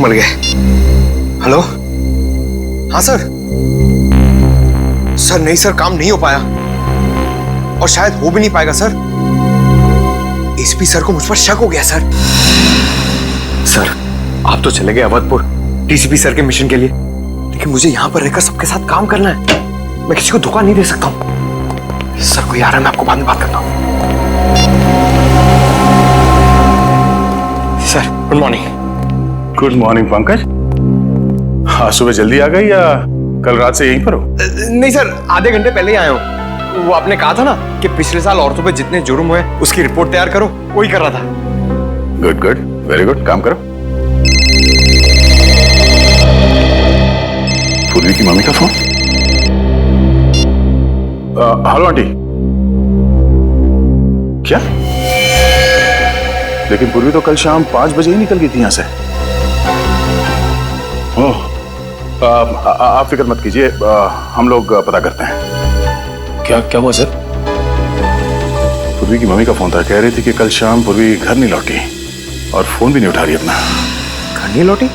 मर गए। हेलो, हाँ सर। सर नहीं सर, काम नहीं हो पाया और शायद हो भी नहीं पाएगा सर। एसपी सर को मुझ पर शक हो गया सर। सर आप तो चले गए अवधपुर डीसीपी सर के मिशन के लिए, लेकिन मुझे यहां पर रहकर सबके साथ काम करना है। मैं किसी को धोखा नहीं दे सकता हूं। सर कोई आ रहा है, मैं आपको बाद में बात करता हूं। Sir good morning. Good morning Pankaj. आज सुबह जल्दी आ गई या कल रात से यहीं पर हो? नहीं सर, आधे घंटे पहले ही आया हूँ। वो आपने कहा था ना कि पिछले साल औरतों पे जितने जुर्म हुए उसकी रिपोर्ट तैयार करो, वही कर रहा था। गुड गुड, वेरी गुड, काम करो। पूर्वी की मम्मी का फोन। Hello aunty. क्या? लेकिन पूर्वी तो कल शाम 5 बजे ही निकल गई थी यहां से। ओह, आप फिक्र मत कीजिए, हम लोग पता करते हैं। क्या क्या हुआ सर? पूर्वी की मम्मी का फोन था, कह रही थी कि कल शाम पूर्वी घर नहीं लौटी और फोन भी नहीं उठा रही अपना। घर नहीं लौटी?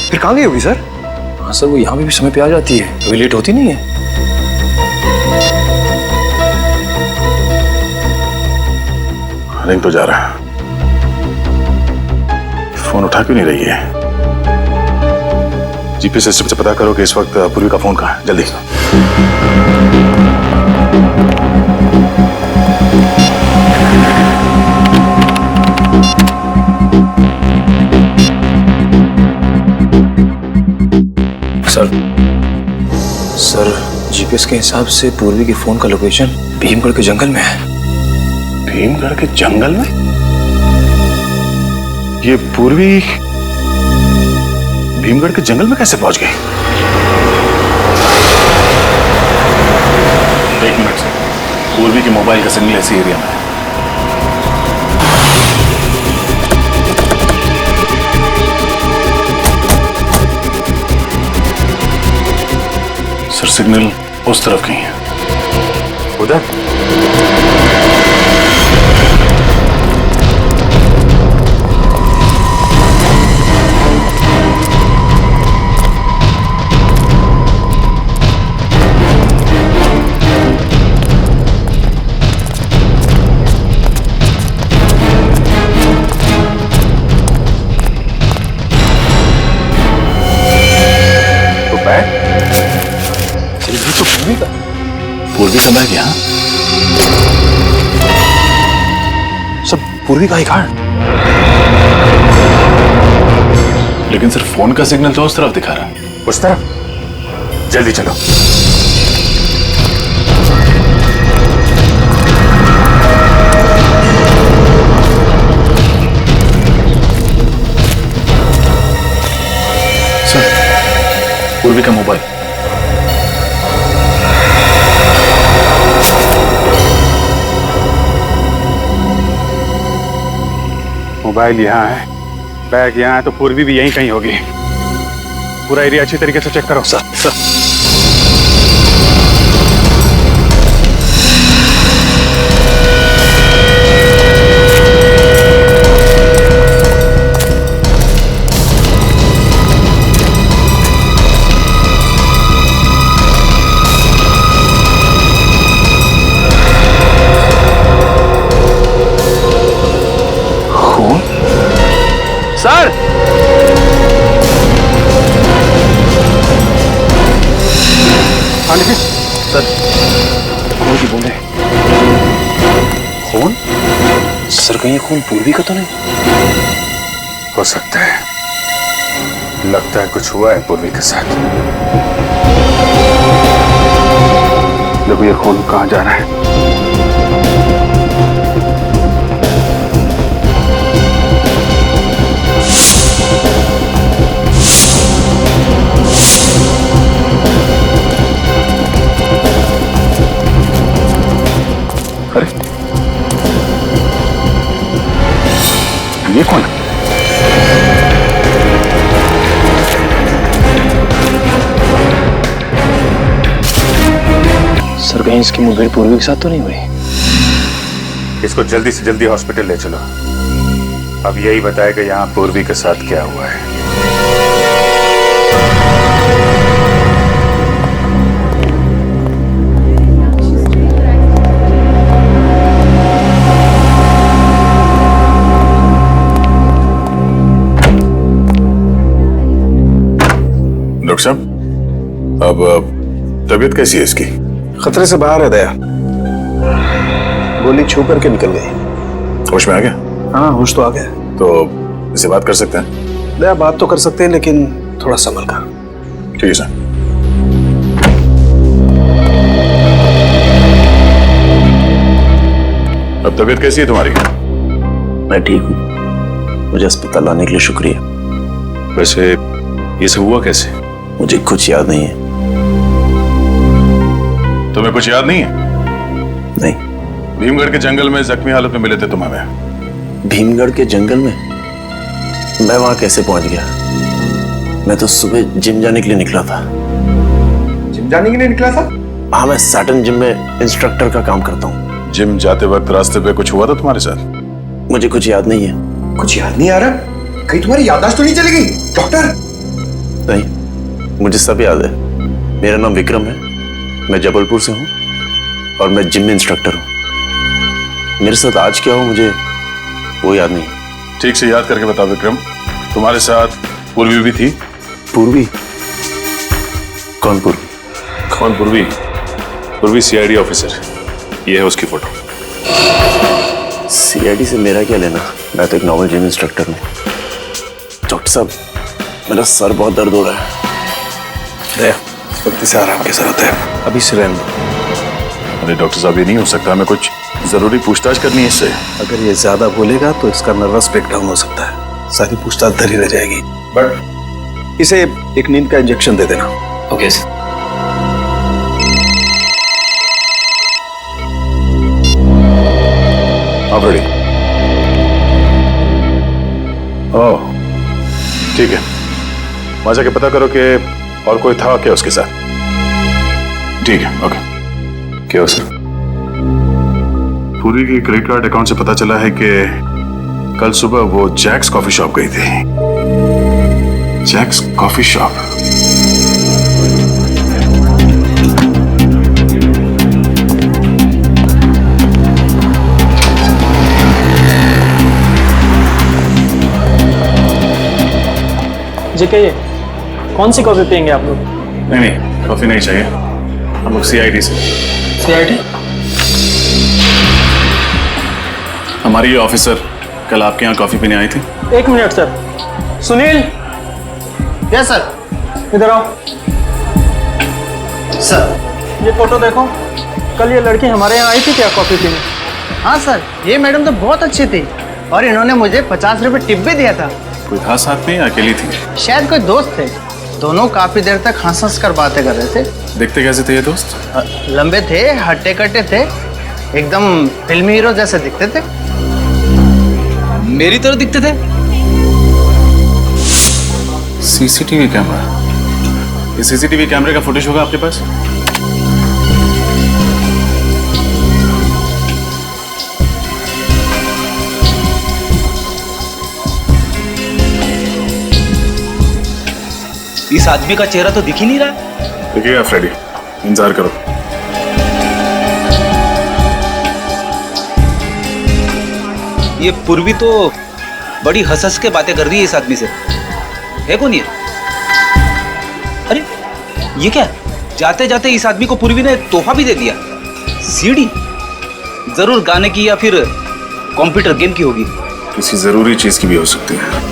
फिर कहाँ गई होगी सर? हाँ सर, वो यहाँ भी समय पे आ जाती है, कभी लेट होती नहीं है। रिंग तो जा रहा है, फोन उठा क्यों नहीं रही है? जीपीएस सिस्टम से पता करो कि इस वक्त पूर्वी का फोन कहाँ है, जल्दी। सर जीपीएस के हिसाब से पूर्वी के फोन का लोकेशन भीमगढ़ के जंगल में है। भीमगढ़ के जंगल में? ये पूर्वी भीमगढ़ के जंगल में कैसे पहुंच गई? एक मिनट से, पूर्वी के मोबाइल का सिग्नल ऐसी एरिया में है। सर सिग्नल उस तरफ कहीं है। उधर? पूर्वी का बैग यहाँ? सब पूर्वी का ही कार्ड, लेकिन सिर्फ फोन का सिग्नल तो उस तरफ दिखा रहा है। उस तरफ? जल्दी चलो। सर पूर्वी का मोबाइल। मोबाइल यहाँ है, बैग यहाँ है, तो पूर्वी भी यहीं कहीं होगी। पूरा एरिया अच्छी तरीके से चेक करो। सर सर सर कौन की बोले? खून? सर कहीं खून पूर्वी का तो नहीं? हो सकता है, लगता है कुछ हुआ है पूर्वी के साथ। देखो ये खून कहाँ जा रहा है। अरे ये कौन है? सर कहीं इसकी मुठभेड़ पूर्वी के साथ तो नहीं हुई? इसको जल्दी से जल्दी हॉस्पिटल ले चलो। अब यही बताएगा यहाँ पूर्वी के साथ क्या हुआ है। साहब, अब तबीयत कैसी है इसकी? खतरे से बाहर है दया। गोली छू करके निकल गई। होश में आ गया? हाँ, होश तो आ गया। तो इसे बात कर सकते हैं? दया, बात तो कर सकते हैं लेकिन थोड़ा संभल कर। ठीक है सर। अब तबीयत कैसी है तुम्हारी? मैं ठीक हूँ। मुझे अस्पताल आने के लिए शुक्रिया। वैसे ये सब हुआ कैसे? मुझे कुछ याद नहीं है। तुम्हें कुछ याद नहीं है? नहीं। भीमगढ़ के जंगल में जख्मी हालत में मिले थे तुम हमें। भीमगढ़ के जंगल में? मैं वहां कैसे पहुंच गया? मैं तो सुबह जिम जाने के लिए निकला था। जिम जाने के लिए निकला था? हाँ, मैं सैटर्न जिम में इंस्ट्रक्टर का काम करता हूँ। जिम जाते वक्त रास्ते पे कुछ हुआ था तुम्हारे साथ? मुझे कुछ याद नहीं है। कुछ याद नहीं आ रहा? कहीं तुम्हारी याददाश्त तो नहीं चली गई डॉक्टर? नहीं, मुझे सब याद है। मेरा नाम विक्रम है, मैं जबलपुर से हूँ और मैं जिम में इंस्ट्रक्टर हूँ। मेरे साथ आज क्या हो मुझे वो याद नहीं। ठीक से याद करके बताओ विक्रम, तुम्हारे साथ पूर्वी भी थी? पूर्वी? कौन पूर्वी? कौन पूर्वी? पूर्वी सीआईडी ऑफिसर। ये है उसकी फोटो। सीआईडी से मेरा क्या लेना? मैं तो एक नॉर्मल जिम इंस्ट्रक्टर हूँ। डॉक्टर साहब, मेरा सर बहुत दर्द हो रहा है। दया, वक्त से आराम की जरूरत है, अभी से रहने दो। अरे डॉक्टर साहब, ये नहीं हो सकता, हमें कुछ जरूरी पूछताछ करनी है इससे। अगर ये ज्यादा बोलेगा तो इसका नर्वस ब्रेकडाउन हो सकता है, सारी पूछताछ धरी रह जाएगी। बट इसे एक नींद का इंजेक्शन दे देना। Okay sir. आप रेडी? ओह, ठीक है। वहां जाके पता करो कि और कोई था क्या उसके साथ। ठीक है, ओके। क्या हो सर? पूरी की क्रेडिट कार्ड अकाउंट से पता चला है कि कल सुबह वो जैक्स कॉफी शॉप गई थी। Jacques coffee shop? जेके, कौन सी कॉफी पियेंगे आप लोग? नहीं नहीं, कॉफी नहीं चाहिए, हम लोग सीआईडी से। सीआईडी? हमारी ये ऑफिसर कल आपके यहाँ कॉफी पीने आई थी। एक minute sir. Sunil. Yes sir. इधर आओ। सर, ये फोटो देखो। कल ये लड़की हमारे यहाँ आई थी क्या कॉफी पीने? हाँ सर, ये मैडम तो बहुत अच्छी थी और इन्होंने मुझे 50 रुपए टिप भी दिया था। कोई था साथ में या अकेली थी? शायद कोई दोस्त थे। दोनों काफी देर तक हंस हंस कर बातें कर रहे थे। देखते कैसे थे ये दोस्त? लंबे थे, हट्टे कट्टे थे, एकदम फिल्मी हीरो जैसे दिखते थे। मेरी तरह दिखते थे। CCTV camera? ये सीसीटीवी कैमरे का फुटेज होगा आपके पास? इस आदमी का चेहरा तो दिख ही नहीं रहा। देखिएगा फ्रेडी, इंतजार करो। ये पूर्वी तो बड़ी हंस के बातें कर रही है इस आदमी से। है कौन ये? अरे ये क्या? जाते जाते इस आदमी को पूर्वी ने तोहफा भी दे दिया। सीडी? जरूर गाने की या फिर कंप्यूटर गेम की होगी। किसी जरूरी चीज की भी हो सकती है।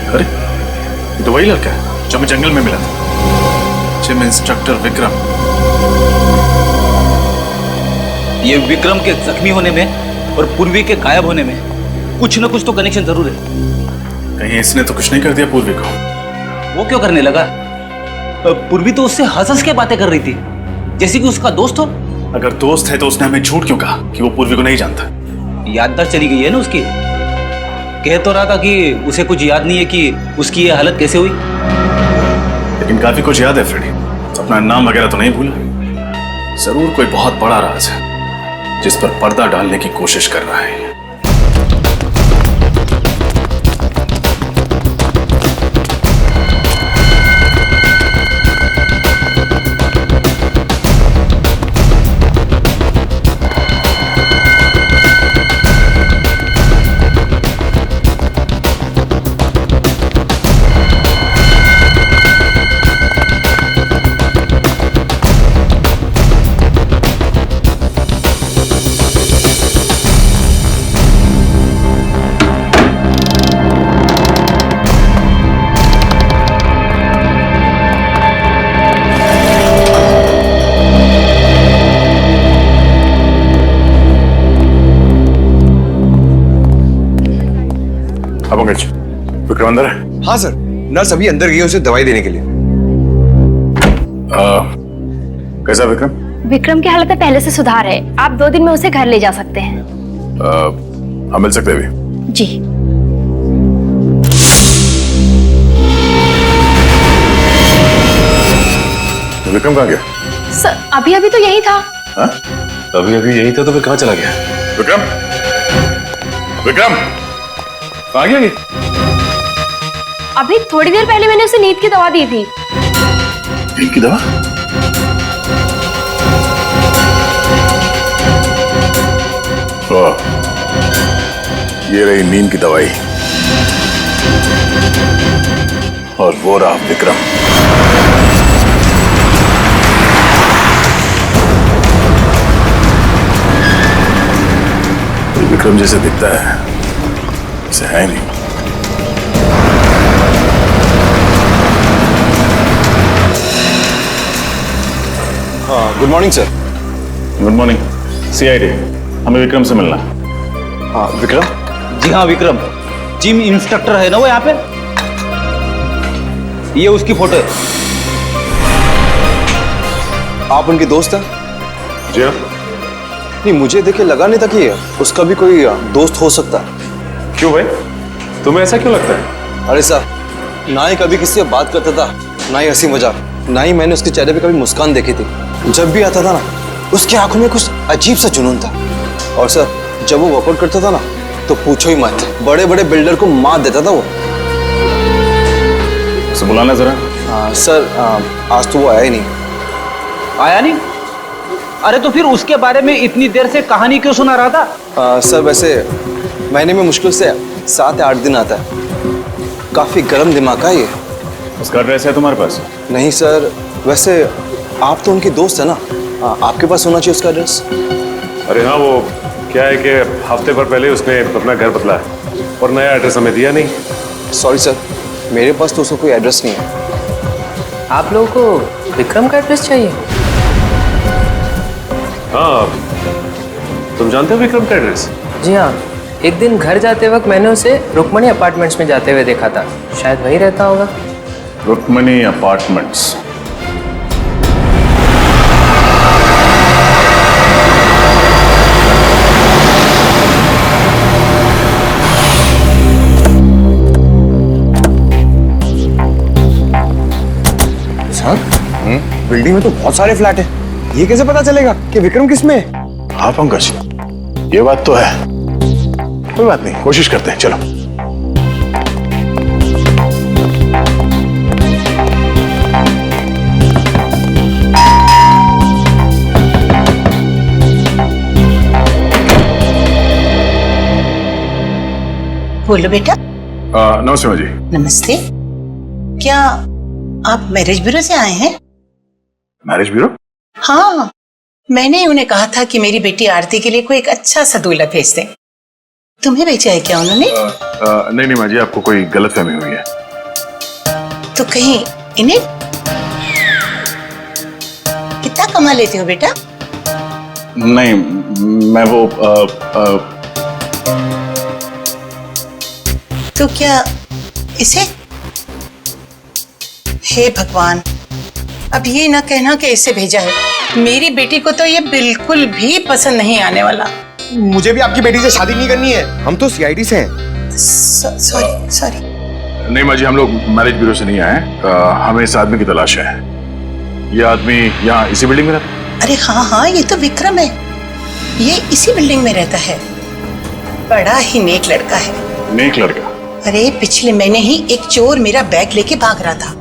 अरे ये तो वही लड़का है जो हमें जंगल में मिला था। Gym instructor Vikram. ये विक्रम के जख्मी होने में और पूर्वी के गायब होने में कुछ न कुछ तो कनेक्शन जरूर है। कहीं इसने तो कुछ नहीं कर दिया पूर्वी को? वो क्यों करने लगा? पूर्वी तो उससे हंस के बातें कर रही थी, जैसे कि उसका दोस्त हो। अगर दोस्त है तो उसने हमें झूठ क्यों कहा कि वो पूर्वी को नहीं जानता? याददाश्त चली गई है ना उसकी। कह तो रहा था कि उसे कुछ याद नहीं है कि उसकी ये हालत कैसे हुई। लेकिन काफी कुछ याद है फ्रेडी। अपना नाम वगैरह तो नहीं भूला? जरूर कोई बहुत बड़ा राज है जिस पर पर्दा डालने की कोशिश कर रहा है। विक्रम अंदर है? हाँ सर, नर्स अभी अंदर गई है उसे दवाई देने के लिए। कैसा विक्रम? विक्रम की हालत में पहले से सुधार है। आप 2 दिन में उसे घर ले जा सकते हैं। हम मिल सकते हैं अभी? जी। विक्रम कहाँ गया? सर अभी अभी तो यही था। हाँ? अभी अभी यही था तो फिर कहाँ चला गया? विक्रम, विक्रम कहाँ गया ये? अभी थोड़ी देर पहले मैंने उसे नींद की दवा दी थी। नींद की दवा? ओह, ये रही नींद की दवाई और वो रहा विक्रम। विक्रम जैसे दिखता है ऐसे है नहीं। हाँ, good morning sir. Good morning. CID, हमें विक्रम से मिलना। हाँ विक्रम? जी हाँ विक्रम, जिम इंस्ट्रक्टर है ना वो यहाँ पे। ये उसकी फोटो है। आप उनके दोस्त हैं? जी हाँ। नहीं, मुझे देखे लगा नहीं था कि उसका भी कोई दोस्त हो सकता है। क्यों भाई, तुम्हें ऐसा क्यों लगता है? अरे साहब, ना ही कभी किसी से बात करता था, ना ही हंसी मजाक, ना ही मैंने उसके चेहरे पे कभी मुस्कान देखी थी। जब भी आता था ना, उसकी आंखों में कुछ अजीब सा जुनून था। और सर, जब वो वर्कआउट करता था ना, तो पूछो ही मत, बड़े बड़े बिल्डर को मात देता था वो। उसे बुलाना जरा। सर, आज तो वो आया ही नहीं। आया नहीं? अरे तो फिर उसके बारे में इतनी देर से कहानी क्यों सुना रहा था? सर वैसे महीने में मुश्किल से 7 या 8 दिन आता है। काफी गर्म दिमाग का ये। उसका एड्रेस है तुम्हारे पास? नहीं सर, वैसे आप तो उनकी दोस्त है ना, आपके पास होना चाहिए उसका एड्रेस। अरे हाँ, वो क्या है कि हफ्ते भर पहले उसने अपना घर बदला है और नया एड्रेस हमें दिया नहीं। सॉरी सर, मेरे पास तो उसका कोई एड्रेस नहीं है। आप लोगों को विक्रम का एड्रेस चाहिए? हाँ, तुम जानते हो विक्रम का एड्रेस? जी हाँ, एक दिन घर जाते वक्त मैंने उसे रुक्मणी अपार्टमेंट्स में जाते हुए देखा था। शायद वहीं रहता होगा। रुक्मणी अपार्टमेंट्स? सर, बिल्डिंग में तो बहुत सारे फ्लैट है, ये कैसे पता चलेगा कि विक्रम किसमें है? हाँ पंकज, ये बात तो है। कोई बात नहीं, कोशिश करते हैं, चलो। बोलो बेटा। नमस्ते माँ जी। नमस्ते। क्या आप मैरिज ब्यूरो से आए हैं? Marriage bureau? हाँ, मैंने उन्हें कहा था कि मेरी बेटी आरती के लिए कोई एक अच्छा सा दूल्हा भेज दें। तुम्हें भेजा है क्या उन्होंने? नहीं नहीं माँ जी, आपको कोई गलतफहमी हुई है। तो कहीं इन्हें कितना कमा लेते हो बेटा? नहीं, मैं वो तो क्या इसे? हे भगवान, अब ये ना कहना कि इसे भेजा है। मेरी बेटी को तो ये बिल्कुल भी पसंद नहीं आने वाला। मुझे भी आपकी बेटी से शादी नहीं करनी है, हम तो सीआईडी से हैं। Sorry sorry. नहीं माँ जी, हम लोग मैरिज ब्यूरो से नहीं आए। हमें इस आदमी की तलाश है। ये आदमी यहाँ इसी बिल्डिंग में रहता है? अरे हाँ हाँ, ये तो विक्रम है। ये इसी बिल्डिंग में रहता है। बड़ा ही नेक लड़का है। नेक लड़का? अरे पिछले महीने ही एक चोर मेरा बैग लेके भाग रहा था।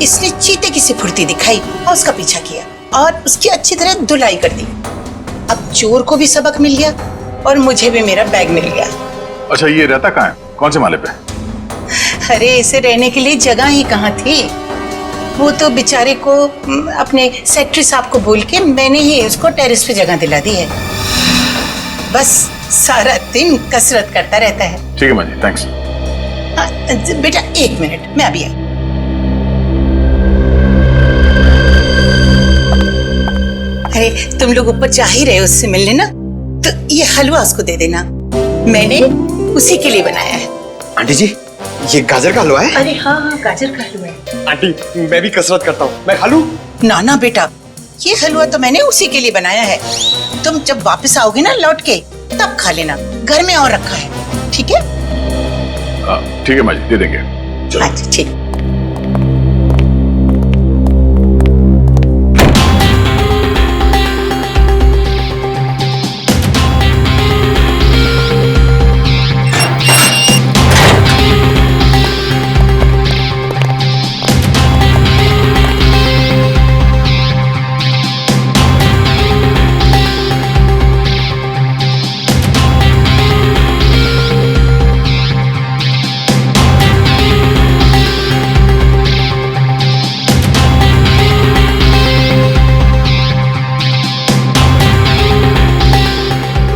इसने चीते की सी फुर्ती दिखाई और उसका पीछा किया और उसकी अच्छी तरह धुलाई कर दी। अब चोर को भी सबक मिल गया और मुझे भी मेरा बैग मिल गया। अच्छा, ये रहता कहाँ है? कौन से माले पे? अरे इसे रहने के लिए जगह ही कहाँ थी। वो तो बेचारे को अपने सेक्रेटरी साहब को बोल के मैंने ही उसको टेरेस पे जगह दिला दी है। बस सारा दिन कसरत करता रहता है। ठीक है माँ जी, थैंक्स। बेटा 1 मिनट, मैं अभी आई। अरे तुम लोग ऊपर जा ही रहे हो उससे मिलने ना, तो ये हलवा उसको दे देना। मैंने उसी के लिए बनाया है। आंटी जी, ये गाजर का हलवा है? अरे हाँ हाँ, गाजर का हलवा है। आंटी मैं भी कसरत करता हूँ, मैं खा लूँ? ना ना बेटा, ये हलवा तो मैंने उसी के लिए बनाया है। तुम जब वापस आओगे ना लौट के, तब खा लेना, घर में और रखा है। ठीक है? ठीक है माँ जी, दे देंगे। चलो। अच्छा ठीक।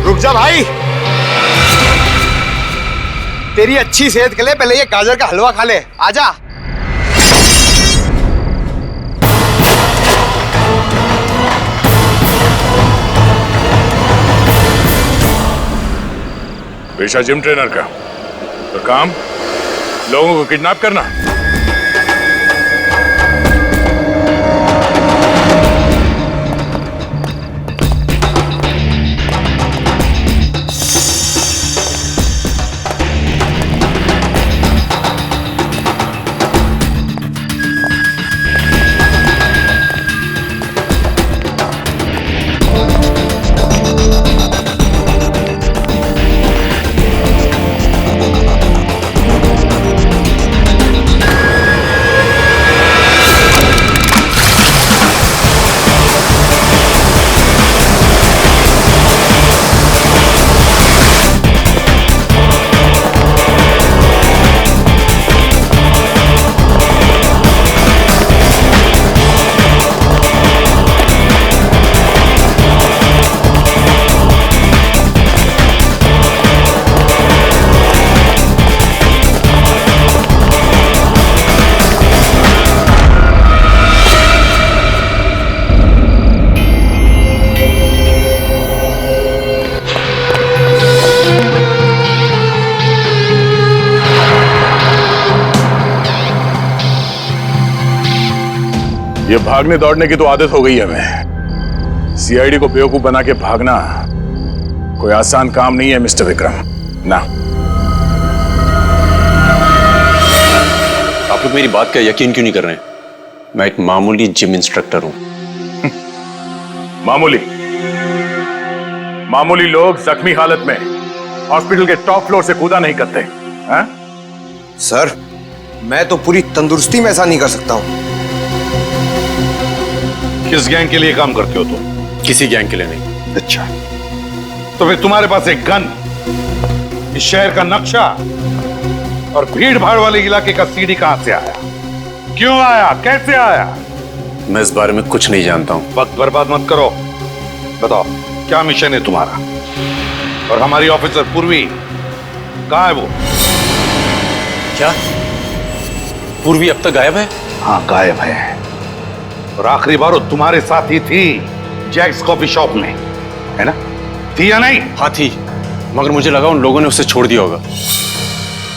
रुक जा भाई, तेरी अच्छी सेहत के लिए पहले ये गाजर का हलवा खा ले। आजा। पेशा जिम ट्रेनर का, तो काम लोगों को किडनैप करना। ये भागने दौड़ने की तो आदत हो गई है हमें। सीआईडी को बेवकूफ बना के भागना कोई आसान काम नहीं है मिस्टर विक्रम। ना, आप लोग मेरी बात का यकीन क्यों नहीं कर रहे हैं? मैं एक मामूली जिम इंस्ट्रक्टर हूं। मामूली लोग जख्मी हालत में हॉस्पिटल के टॉप फ्लोर से कूदा नहीं करते हैं? सर मैं तो पूरी तंदुरुस्ती में ऐसा नहीं कर सकता हूँ। किस गैंग के लिए काम करते हो तुम? किसी गैंग के लिए नहीं। अच्छा, तो फिर तुम्हारे पास एक गन, इस शहर का नक्शा और भीड़ भाड़ वाले इलाके का सीडी कहां से आया? क्यों आया? कैसे आया? मैं इस बारे में कुछ नहीं जानता हूं। वक्त बर्बाद मत करो, बताओ क्या मिशन है तुम्हारा? और हमारी ऑफिसर पूर्वी कहां है वो? क्या पूर्वी अब तक गायब है? हाँ गायब है, और आखिरी बार वो तुम्हारे साथ ही थी जैक्स कॉफी शॉप में, है ना? थी या नहीं? हाँ थी, मगर मुझे लगा उन लोगों ने उसे छोड़ दिया होगा।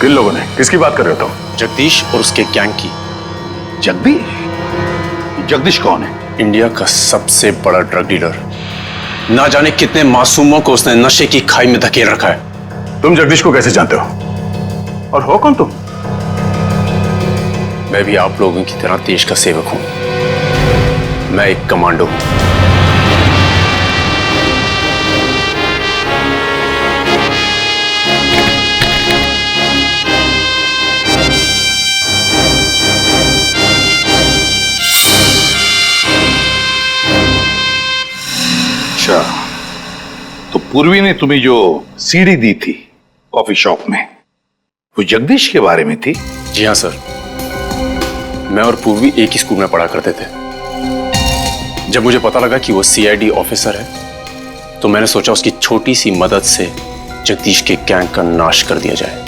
किन लोगों ने? किसकी बात कर रहे हो तुम? जगदीश और उसके गैंग की। जगदीश? जगदीश कौन है? इंडिया का सबसे बड़ा ड्रग डीलर। ना जाने कितने मासूमों को उसने नशे की खाई में धकेल रखा है। तुम जगदीश को कैसे जानते हो? और हो कौन तुम? मैं भी आप लोगों की तरह देश का सेवक हूं। मैं एक कमांडो हूं। अच्छा, तो पूर्वी ने तुम्हें जो सीडी दी थी कॉफी शॉप में, वो जगदीश के बारे में थी? जी हाँ सर, मैं और पूर्वी एक ही स्कूल में पढ़ा करते थे। जब मुझे पता लगा कि वो सीआईडी ऑफिसर है, तो मैंने सोचा उसकी छोटी सी मदद से जगदीश के गैंग का नाश कर दिया जाए।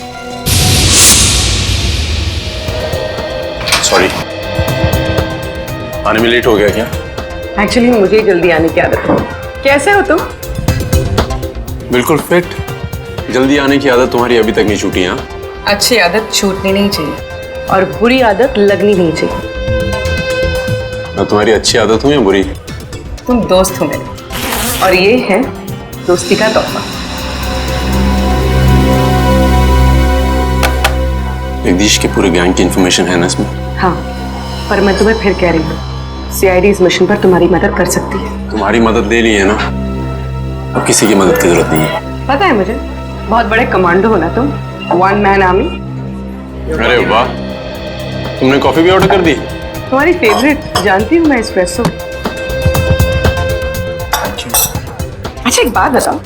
सॉरी, आने में लेट हो गया क्या? एक्चुअली मुझे जल्दी आने की आदत है। कैसे हो तुम? बिल्कुल फिट। जल्दी आने की आदत तुम्हारी अभी तक नहीं छूटी। हाँ, अच्छी आदत छूटनी नहीं चाहिए और बुरी आदत लगनी नहीं चाहिए। मैं तुम्हारी अच्छी आदत हूँ या बुरी? तुम दोस्त हो मेरे और ये है दोस्ती का तोहफा। जगदीश के पूरे गैंग की इंफॉर्मेशन है ना इसमें? हाँ, पर मैं तुम्हें फिर कह रही हूँ, सीआईडी इस मिशन पर तुम्हारी मदद कर सकती है। तुम्हारी मदद ले ली है ना, अब किसी की मदद की जरूरत नहीं है। पता है मुझे, बहुत बड़े कमांडो हो ना तुम, वन मैन आर्मी। अरे वाह, तुमने कॉफी भी ऑर्डर कर दी? तुम्हारी फेवरेट, जानती हूँ मैं, एस्प्रेसो। अच्छा एक बात बताओ,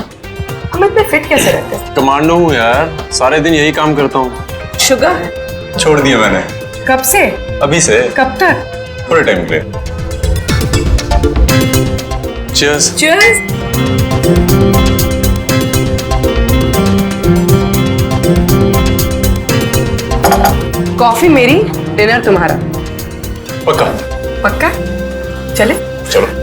हम इतने फिट कैसे रहते हैं? कमांडो हूँ यार, सारे दिन यही काम करता हूँ। शुगर छोड़ दिया मैंने। कब से? अभी से। कब तक? थोड़े टाइम के लिए। Cheers. Cheers. कॉफी मेरी, डिनर तुम्हारा। पक्का? पक्का? चले? चलो।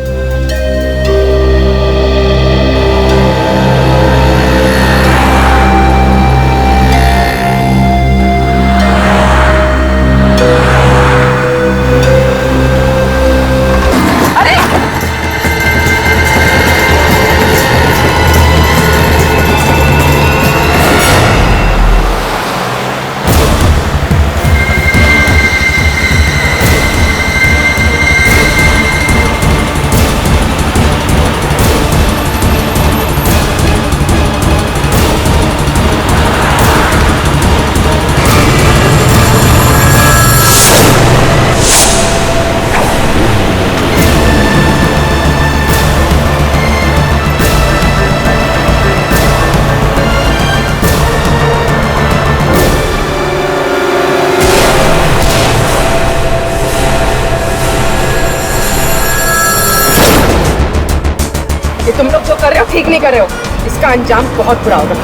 ये तुम लोग जो कर रहे हो ठीक नहीं कर रहे हो, इसका अंजाम बहुत बुरा होगा।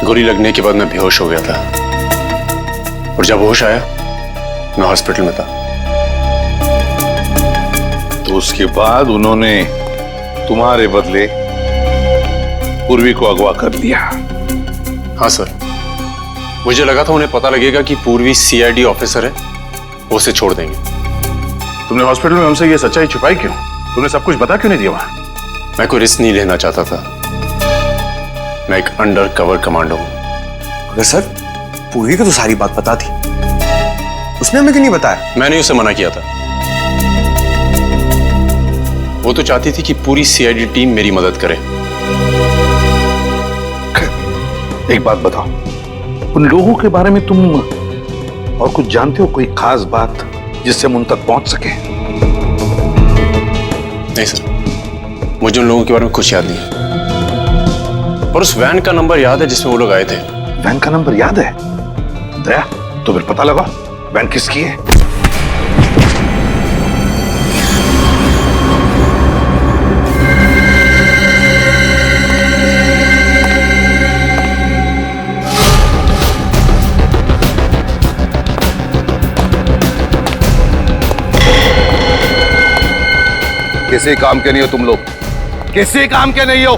गोली लगने के बाद मैं बेहोश हो गया था और जब होश आया मैं हॉस्पिटल में था। तो उसके बाद उन्होंने तुम्हारे बदले पूर्वी को अगवा कर लिया? हाँ सर, मुझे लगा था उन्हें पता लगेगा कि पूर्वी सीआईडी ऑफिसर है, वो उसे छोड़ देंगे। तुमने हॉस्पिटल में हमसे ये सच्चाई छुपाई क्यों? तुमने सब कुछ बता क्यों नहीं दिया वहां? मैं कोई रिस्क नहीं लेना चाहता था। मैं एक अंडर कवर कमांडो हूं। मगर सर, पूर्वी को तो सारी बात पता थी, उसने हमें क्यों नहीं बताया? मैंने उसे मना किया था। वो तो चाहती थी कि पूरी सीआईडी टीम मेरी मदद करे। एक बात बताओ, उन लोगों के बारे में तुम और कुछ जानते हो? कोई खास बात जिससे हम उन तक पहुंच सके? नहीं सर, मुझे उन लोगों के बारे में कुछ याद नहीं है, पर उस वैन का नंबर याद है जिसमें वो लोग आए थे। वैन का नंबर याद है? दया, तो फिर पता लगा वैन किसकी है। किसी काम के नहीं हो तुम लोग, किसी काम के नहीं हो।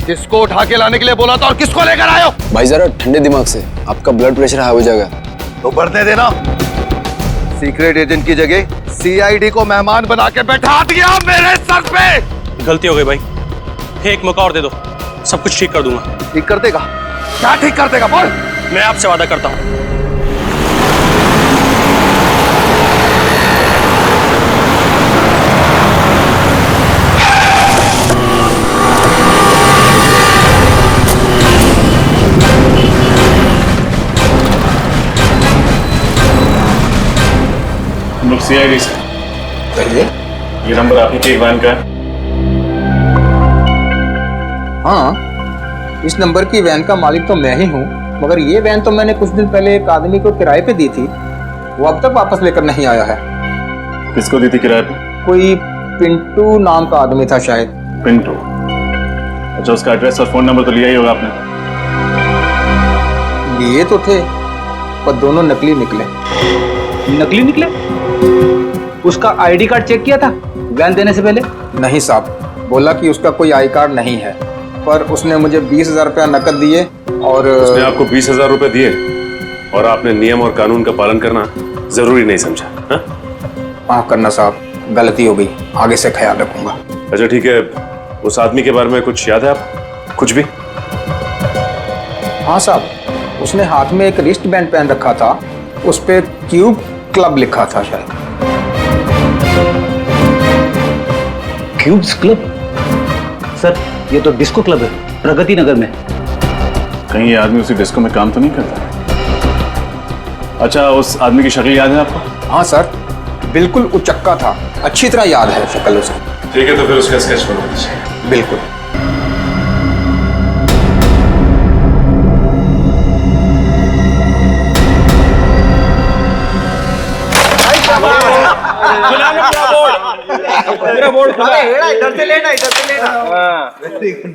किसको उठा के लाने के लिए बोला था और किसको लेकर आए हो? भाई जरा ठंडे दिमाग से, आपका ब्लड प्रेशर हाई हो जाएगा। तो बढ़ने देना। सीक्रेट एजेंट की जगह सीआईडी को मेहमान बना के बैठा दिया मेरे सर पे। गलती हो गई भाई, एक मौका और दे दो, सब कुछ ठीक कर दूंगा। ठीक कर देगा? क्या ठीक कर देगा बोल? मैं आपसे वादा करता हूँ। हम लोग सीआईडी से। ये नंबर आपकी के वैन का है? हाँ, इस नंबर की वैन का मालिक तो मैं ही हूँ, मगर ये वैन तो मैंने कुछ दिन पहले एक आदमी को किराए पे दी थी, वो अब तक वापस लेकर नहीं आया है। किसको दी थी किराए पे? कोई पिंटू नाम का आदमी था शायद। पिंटू? अच्छा, उसका एड्रेस और फोन नंबर तो लिया ही होगा आपने? लिए तो थे, पर दोनों नकली निकले। नकली निकले? उसका आईडी कार्ड चेक किया था वैन देने से पहले? नहीं साहब, बोला कि उसका कोई आई कार्ड नहीं है, पर उसने मुझे 20,000 रुपया नकद दिए और उसने आपको 20,000 रुपए दिए और आपने नियम और कानून का पालन करना जरूरी नहीं समझा? हाँ? माफ करना साहब, गलती हो गई, आगे से ख्याल रखूंगा। अच्छा ठीक है, उस आदमी के बारे में कुछ याद है आप? कुछ भी? हाँ साहब, उसने हाथ में एक रिस्ट बैंड पहन रखा था, उस पे क्यूब क्लब लिखा था शायद। Cubes club? सर, ये तो डिस्को क्लब है, प्रगति नगर में। कहीं ये आदमी उसी डिस्को में काम तो नहीं करता? अच्छा, उस आदमी की शक्ल याद है आपको? हाँ सर, बिल्कुल उचक्का था, अच्छी तरह याद है शक्ल उसकी। ठीक है, तो फिर उसका स्केच बना दीजिए। बिल्कुल। मेरा बोर्ड खुला है। इधर से लेना, इधर से लेना।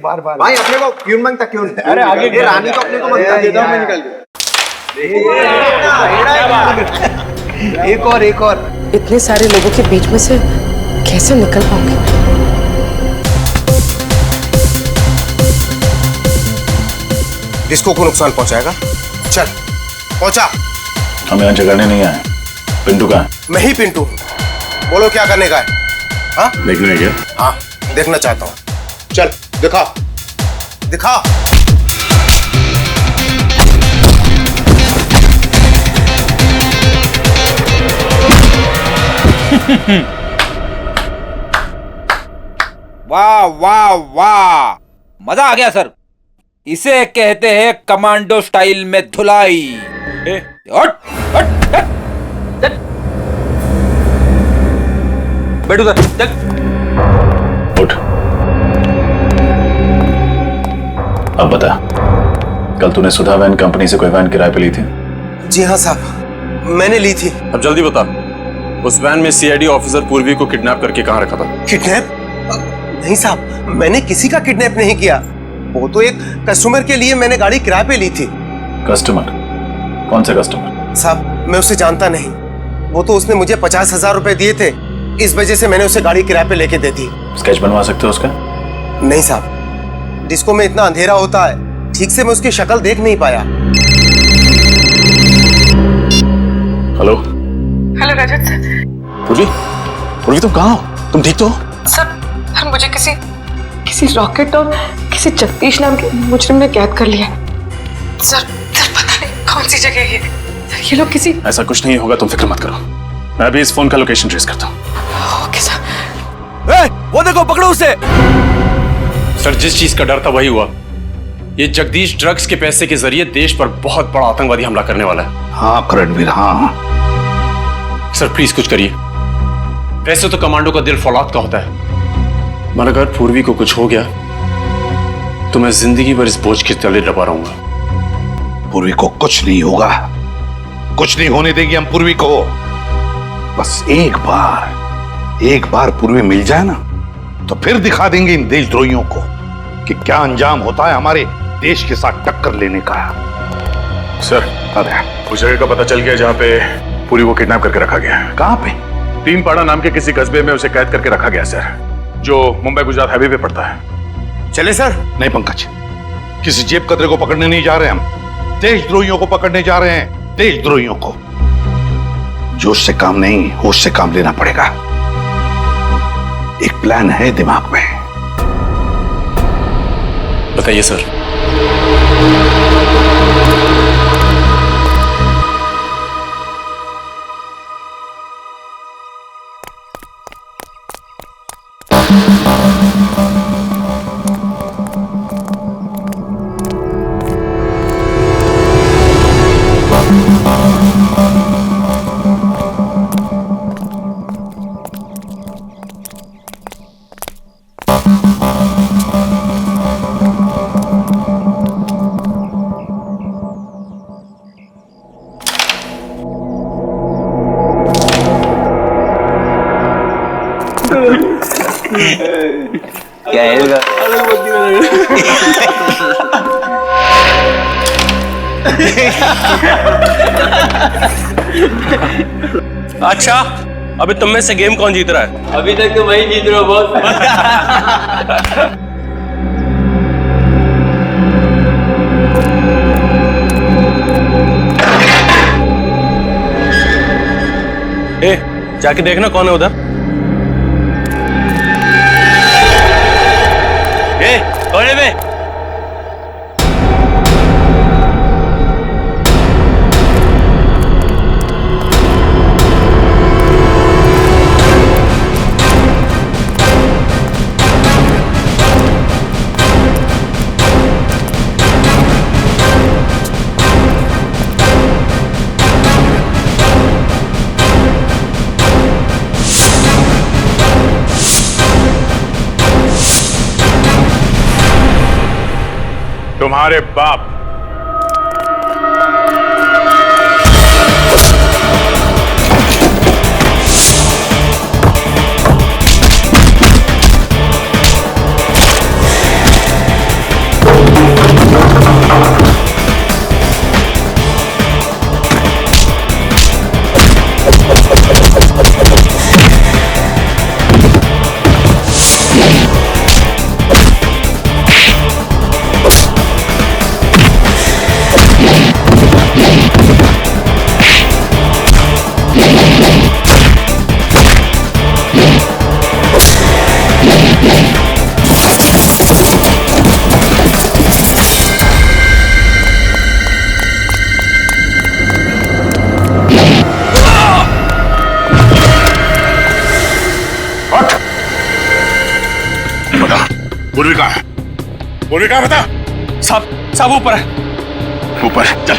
बार-बार भाई अपने को क्यों मांगता? क्यों? अरे आगे ये रानी को अपने को मांगता है। मैं निकल गया। एक और। इतने सारे लोगों के बीच में से कैसे निकल पाऊंगी? किसको को नुकसान पहुंचाएगा? चल पहुंचा। हम यहाँ झगड़ने नहीं आए। पिंटू कहाँ है? मैं ही पिंटू हूं। बोलो क्या करने का है? हाँ? देखने क्या? हाँ, देखना चाहता हूँ। चल दिखा दिखा। वाह वाह वाह, मजा आ गया सर। इसे कहते हैं कमांडो स्टाइल में धुलाई। हट हट हट। बैठो सर, चल उठ। अब बता, कल तूने सुधा वैन कंपनी से कोई वैन किराए पे ली थी? जी हाँ साहब, मैंने ली थी। अब जल्दी बता, उस वैन में सीआईडी ऑफिसर पूर्वी को किडनैप करके कहां रखा था? किडनैप? नहीं साहब, मैंने किसी का किडनैप नहीं किया। वो तो एक कस्टमर के लिए मैंने गाड़ी किराए पे ली थी। कस्टमर? कौन से कस्टमर? साहब मैं उसे जानता नहीं, वो तो उसने मुझे 50,000 रुपए दिए थे, इस वजह से मैंने उसे गाड़ी किराए पे लेके दे दी। स्केच बनवा सकते हो उसका? नहीं साहब, डिस्को में इतना अंधेरा होता है, ठीक से मैं उसकी शक्ल देख नहीं पाया। हेलो हेलो रजत सर। पूर्वी, पूर्वी तुम कहाँ हो? तुम ठीक तो हो? सर, मुझे किसी रॉकेट और किसी जगदीश नाम के मुजरिम ने कैद कर लिया। सर पता नहीं कौन सी जगह है ये। ये लोग किसी... ऐसा कुछ नहीं होगा, तुम फिक्र मत करो। मैं अभी इस फोन का लोकेशन ट्रेस करता हूँ। Okay sir. वो देखो, पकड़ो उसे। सर, जिस चीज का डर था वही हुआ। ये जगदीश ड्रग्स के पैसे के जरिए देश पर बहुत बड़ा आतंकवादी हमला करने वाला है। हाँ रणवीर, हाँ। सर प्लीज कुछ करिए। वैसे तो कमांडो का दिल फौलाद का होता है, मगर अगर पूर्वी को कुछ हो गया तो मैं जिंदगी भर इस बोझ के तले दबा रहूंगा। पूर्वी को कुछ नहीं होगा, कुछ नहीं होने देगी हम पूर्वी को। बस एक बार पूर्वी मिल जाए ना, तो फिर दिखा देंगे इन देशद्रोहियों को कि क्या अंजाम होता है हमारे देश के साथ टक्कर लेने का। सर, उस जगह का पता चल गया जहां पे पूरी को किडनैप करके रखा गया है। कहां पे? तीनपाड़ा नाम के किसी कस्बे में उसे कैद करके रखा गया सर, जो मुंबई गुजरात हाईवे पे पड़ता है। चले सर? नहीं पंकज, किसी जेब कतरे को पकड़ने नहीं जा रहे हम, देशद्रोहियों को पकड़ने जा रहे हैं, देशद्रोहियों को। जोश से काम नहीं, होश से काम लेना पड़ेगा। एक प्लान है दिमाग में। बताइए सर। क्या है अच्छा, अभी तुम में से गेम कौन जीत रहा है? अभी तक तो वही जीत रहा हूँ बॉस। ए, जाके देखना कौन है उधर। ए, कौन है बे? तुम्हारे बाप। पूर्वी कहाँ है? पूर्वी कहाँ बता? सब ऊपर है। ऊपर चल।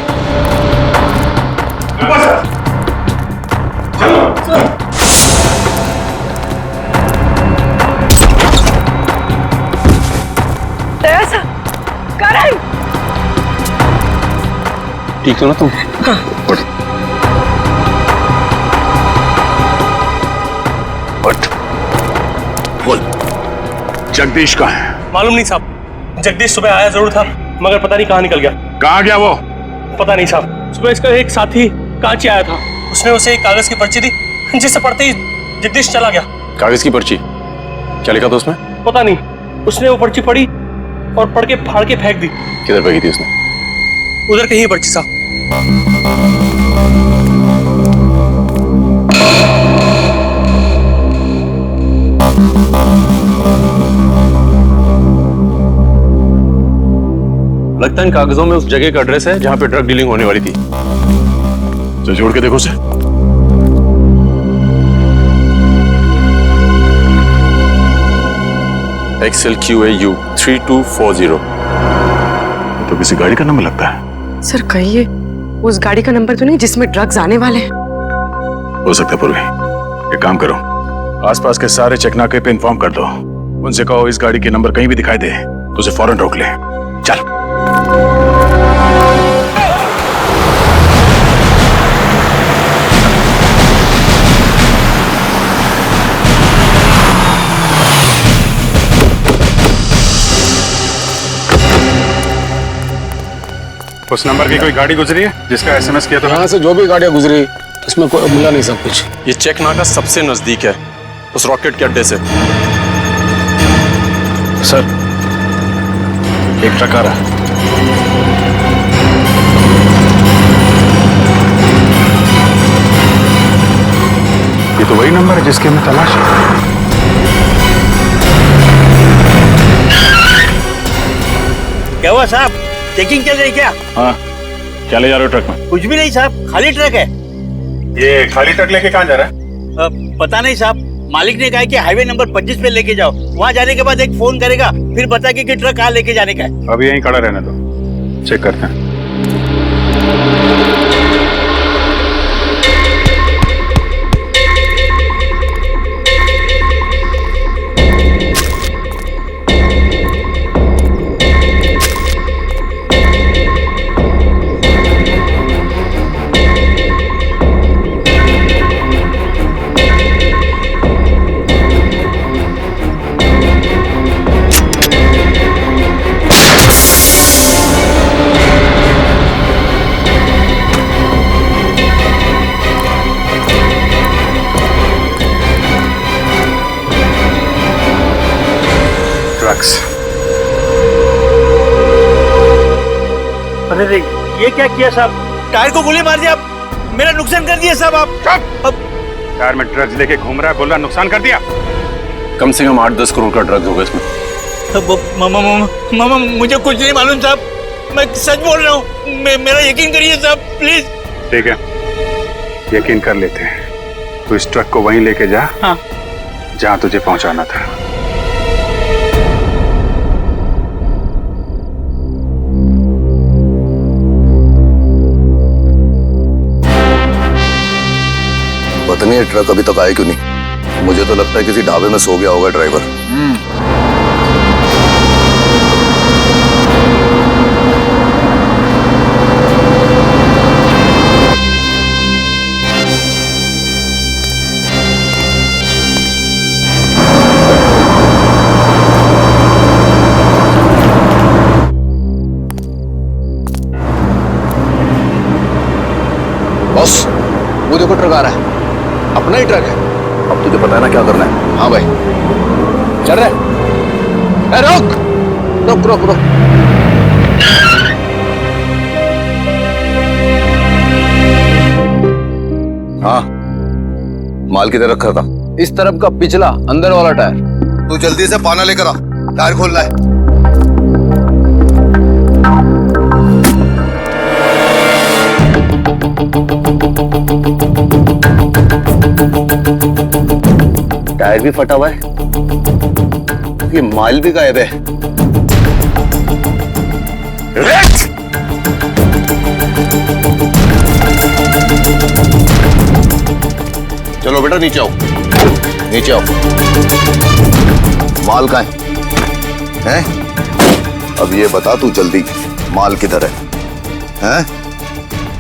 ठीक हो ना तुम? हाँ। उठ। बोल, जगदीश कहाँ है? मालूम नहीं साहब, जगदीश सुबह आया जरूर था, मगर पता नहीं कहाँ निकल गया। कहाँ गया वो? पता नहीं साहब। सुबह इसका एक साथी कांची आया था, उसने उसे एक कागज की पर्ची दी, जिसे पढ़ते ही जगदीश चला गया। कागज की पर्ची? क्या लिखा था उसमें? पता नहीं, उसने वो पर्ची पढ़ी और पढ़ के फाड़ के फेंक दी। किधर फेंकी थी उसने? उधर कहीं पर्ची साहब। लगता है इन कागजों में उस जगह का एड्रेस है जहां पे ड्रग डीलिंग होने वाली थी। तो जोड़ के देखो उसे। XLQAU 3240। तो किसी गाड़ी का नंबर लगता है। सर कहिए, उस गाड़ी का नंबर तो नहीं जिसमें ड्रग्स आने वाले हैं? हो सकता है पूर्वी। एक काम करो, आसपास के सारे चेकनाके पे इन्फॉर्म कर दो। उनसे कहो इस गाड़ी के नंबर कहीं भी दिखाई दे तो उसे फौरन रोक ले। चल। उस नंबर की कोई गाड़ी गुजरी है जिसका SMS किया था? यहाँ से जो भी गाड़ियाँ गुजरी उसमें कोई मिला नहीं सब कुछ। ये चेक नाका सबसे नजदीक है उस रॉकेट के अड्डे से। सर, एक ट्रक आ रहा है। ये तो वही नंबर है जिसकी हमें तलाश है। क्या हुआ साहब, चेकिंग चल रही क्या? हाँ, क्या ले जा रहे हो ट्रक में? कुछ भी नहीं साहब, खाली ट्रक है। ये खाली ट्रक लेके कहाँ जा रहा है? पता नहीं साहब, मालिक ने कहा कि हाईवे नंबर 25 पे लेके जाओ, वहाँ जाने के बाद एक फोन करेगा, फिर बताएगा कि ट्रक कहाँ लेके जाने का है। अभी यहीं खड़ा रहने दो, चेक करते हैं। अरे ये क्या किया साहब, टायर को गोली मार दिया, मेरा नुकसान कर दिया साहब आप। टायर में ड्रग्स लेके घूम रहा है, बोल रहा नुकसान कर दिया। कम से कम 8-10 करोड़ का ड्रग्स होगा इसमें। मामा मुझे कुछ नहीं मालूम साहब, मैं सच बोल रहा हूँ, मेरा यकीन करिए साहब प्लीज। ठीक है, यकीन कर लेते हैं। तो इस ट्रक को वहीं लेके जा, हाँ, जहाँ तुझे पहुंचाना था। पता नहीं ये ट्रक अभी तक आया क्यों नहीं। मुझे तो लगता है किसी ढाबे में सो गया होगा ड्राइवर। बॉस, वो देखो ट्रक आ रहा है, अपना ही ट्रक है। अब तुझे पता है ना क्या करना है? हाँ भाई, चल रहे हैं। रुक रुक रुक रुक। हाँ, माल किधर रखा था? इस तरफ का पिछला अंदर वाला टायर। तू जल्दी से पाना लेकर आ, टायर खोल रहा है। टायर भी फटा हुआ है, ये माल भी गायब है। चलो बेटा नीचे आओ, नीचे आओ। माल कहाँ है? अब ये बता तू जल्दी, माल किधर है? हैं?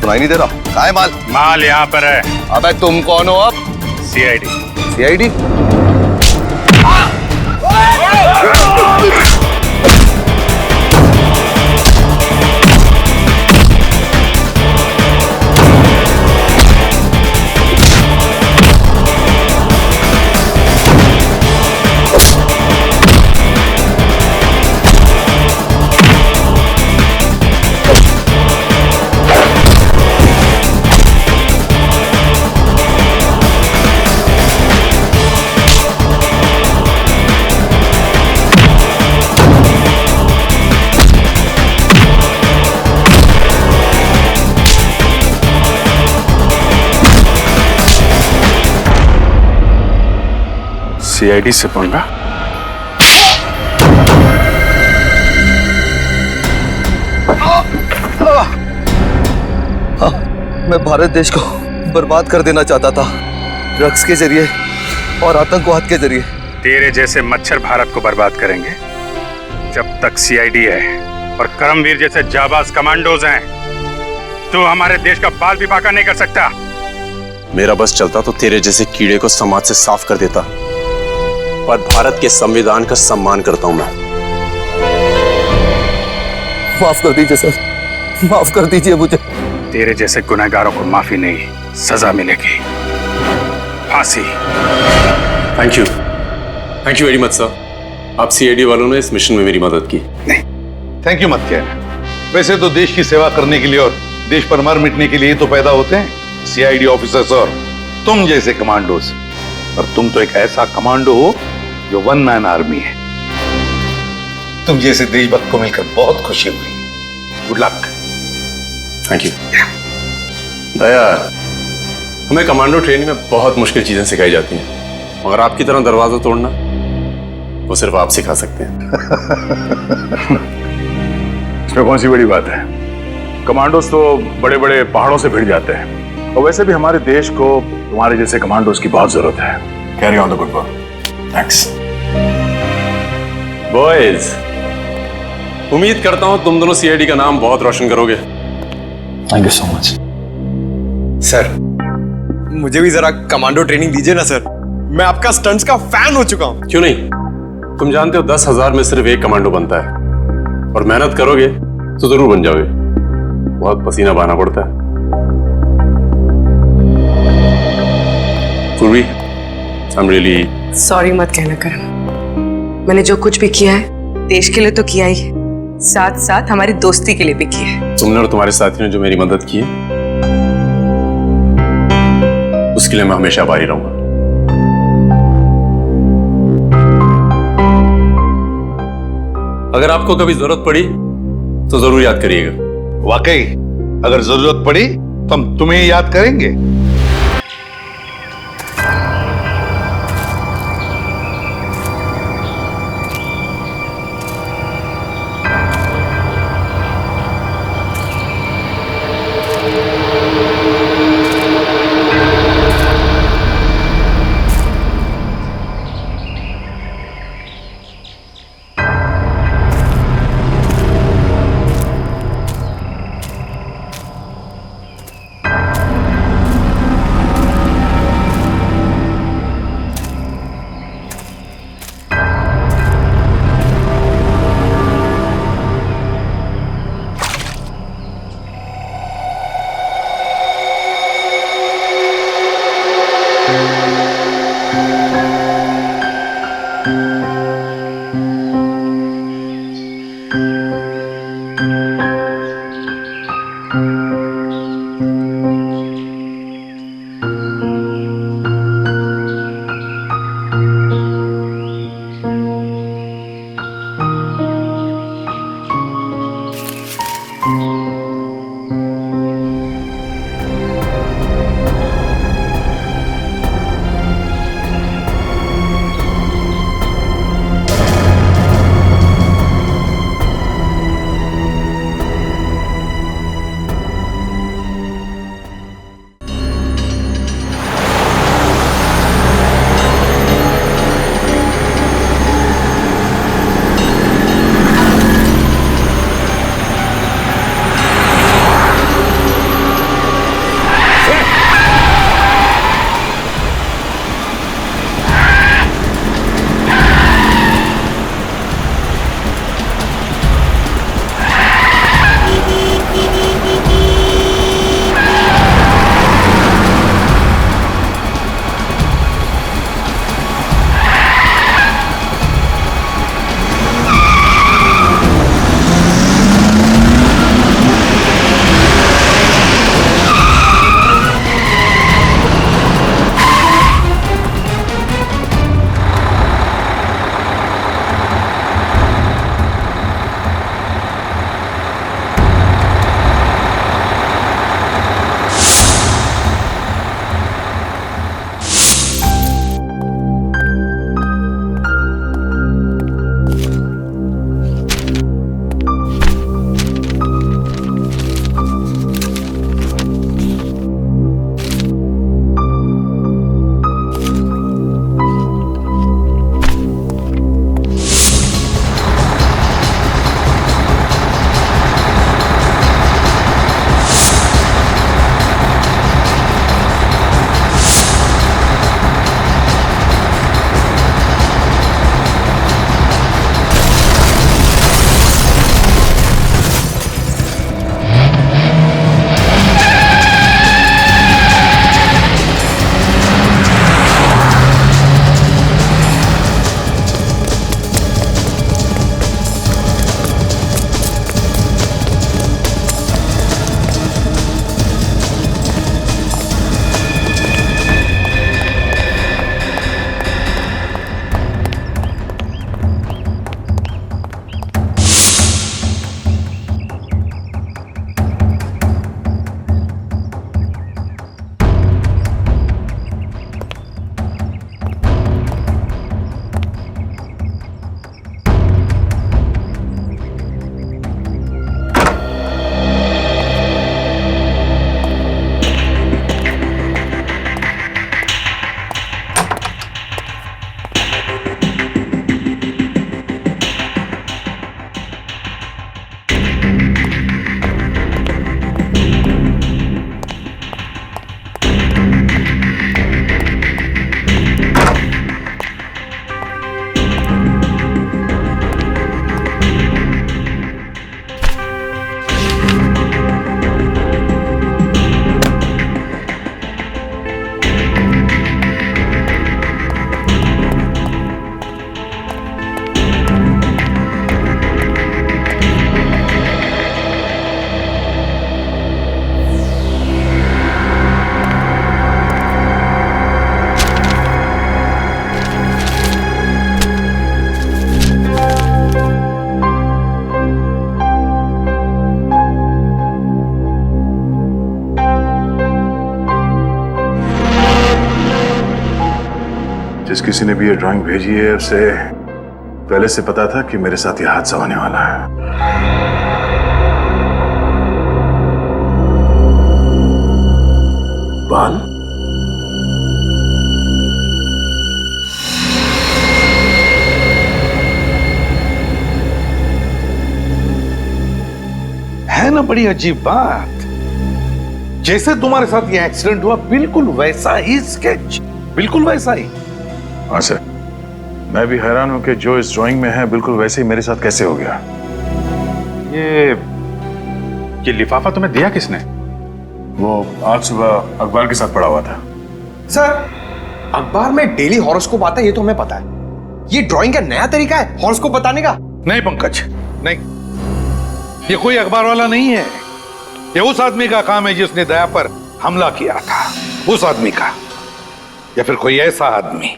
सुनाई नहीं दे रहा? कहाँ है माल? माल यहाँ पर है। अबे तुम कौन हो अब? सीआईडी। सीआईडी? सीआईडी से पंगा? मैं भारत देश को बर्बाद कर देना चाहता था, ड्रग्स के जरिए और आतंकवाद के जरिए। तेरे जैसे मच्छर भारत को बर्बाद करेंगे। जब तक सीआईडी है और करमवीर जैसे जाबाज कमांडोज हैं, तो हमारे देश का बाल भी बाका नहीं कर सकता। मेरा बस चलता तो तेरे जैसे कीड़े को समाज से साफ कर देता, पर भारत के संविधान का सम्मान करता हूं मैं। माफ कर दीजिए सर, माफ कर दीजिए मुझे। तेरे जैसे गुनहगारों को माफी नहीं, सजा मिलेगी, फांसी। Thank you very much sir. आप सीआईडी वालों ने इस मिशन में मेरी मदद की। नहीं, थैंक यू मत कहना। वैसे तो देश की सेवा करने के लिए और देश पर मर मिटने के लिए तो पैदा होते हैं सीआईडी ऑफिसर्स और तुम जैसे कमांडोज। और तुम तो एक ऐसा कमांडो हो जो वन मैन आर्मी है। तुम जैसे देशभक्त को मिलकर बहुत खुशी हुई। Good luck. Thank you. Daya, हमें कमांडो ट्रेनिंग में बहुत मुश्किल चीजें सिखाई जाती हैं, मगर आपकी तरह दरवाजा तोड़ना वो सिर्फ आप सिखा सकते हैं। इसमें कौन सी बड़ी बात है? कमांडोज तो बड़े बड़े पहाड़ों से भिड़ जाते हैं, और वैसे भी हमारे देश को तुम्हारे जैसे कमांडोज की बहुत जरूरत है। Carry on the good work. Thanks boys. उम्मीद करता हूं तुम दोनों सीआईडी का नाम बहुत रोशन करोगे। Thank you so much sir. मुझे भी जरा कमांडो ट्रेनिंग दीजिए ना सर, मैं आपका स्टंट्स का फैन हो चुका हूं। क्यों नहीं? तुम जानते हो 10,000 में सिर्फ एक कमांडो बनता है, और मेहनत करोगे तो जरूर बन जाओगे। बहुत पसीना बहाना पड़ता है। पूर्वी, I'm really सॉरी मत कहना करण, मैंने जो कुछ भी किया है देश के लिए तो किया ही, साथ साथ हमारी दोस्ती के लिए भी किया है। तुमने और तुम्हारे साथियों ने जो मेरी मदद की है उसके लिए मैं हमेशा आभारी रहूंगा। अगर आपको कभी जरूरत पड़ी तो जरूर याद करिएगा। वाकई अगर जरूरत पड़ी तो हम तुम्हें याद करेंगे। जिस किसी ने भी ये ड्राइंग भेजी है उसे पहले से पता था कि मेरे साथ ये हादसा होने वाला है। बाल है ना बड़ी अजीब बात। जैसे तुम्हारे साथ ये एक्सीडेंट हुआ बिल्कुल वैसा ही स्केच, बिल्कुल वैसा ही। हाँ सर, मैं भी हैरान हूं कि जो इस ड्राइंग में है बिल्कुल वैसे ही मेरे साथ कैसे हो गया। ये लिफाफा तुम्हें दिया किसने? वो आज सुबह अखबार के साथ पड़ा हुआ था। सर, अखबार में डेली हॉरोस्कोप आता है, ये तो हमें पता है। ये ड्राइंग का नया तरीका है हॉरोस्कोप बताने का? नहीं पंकज, नहीं, ये कोई अखबार वाला नहीं है। ये उस आदमी का काम है जिसने दया पर हमला किया था, उस आदमी का। या फिर कोई ऐसा आदमी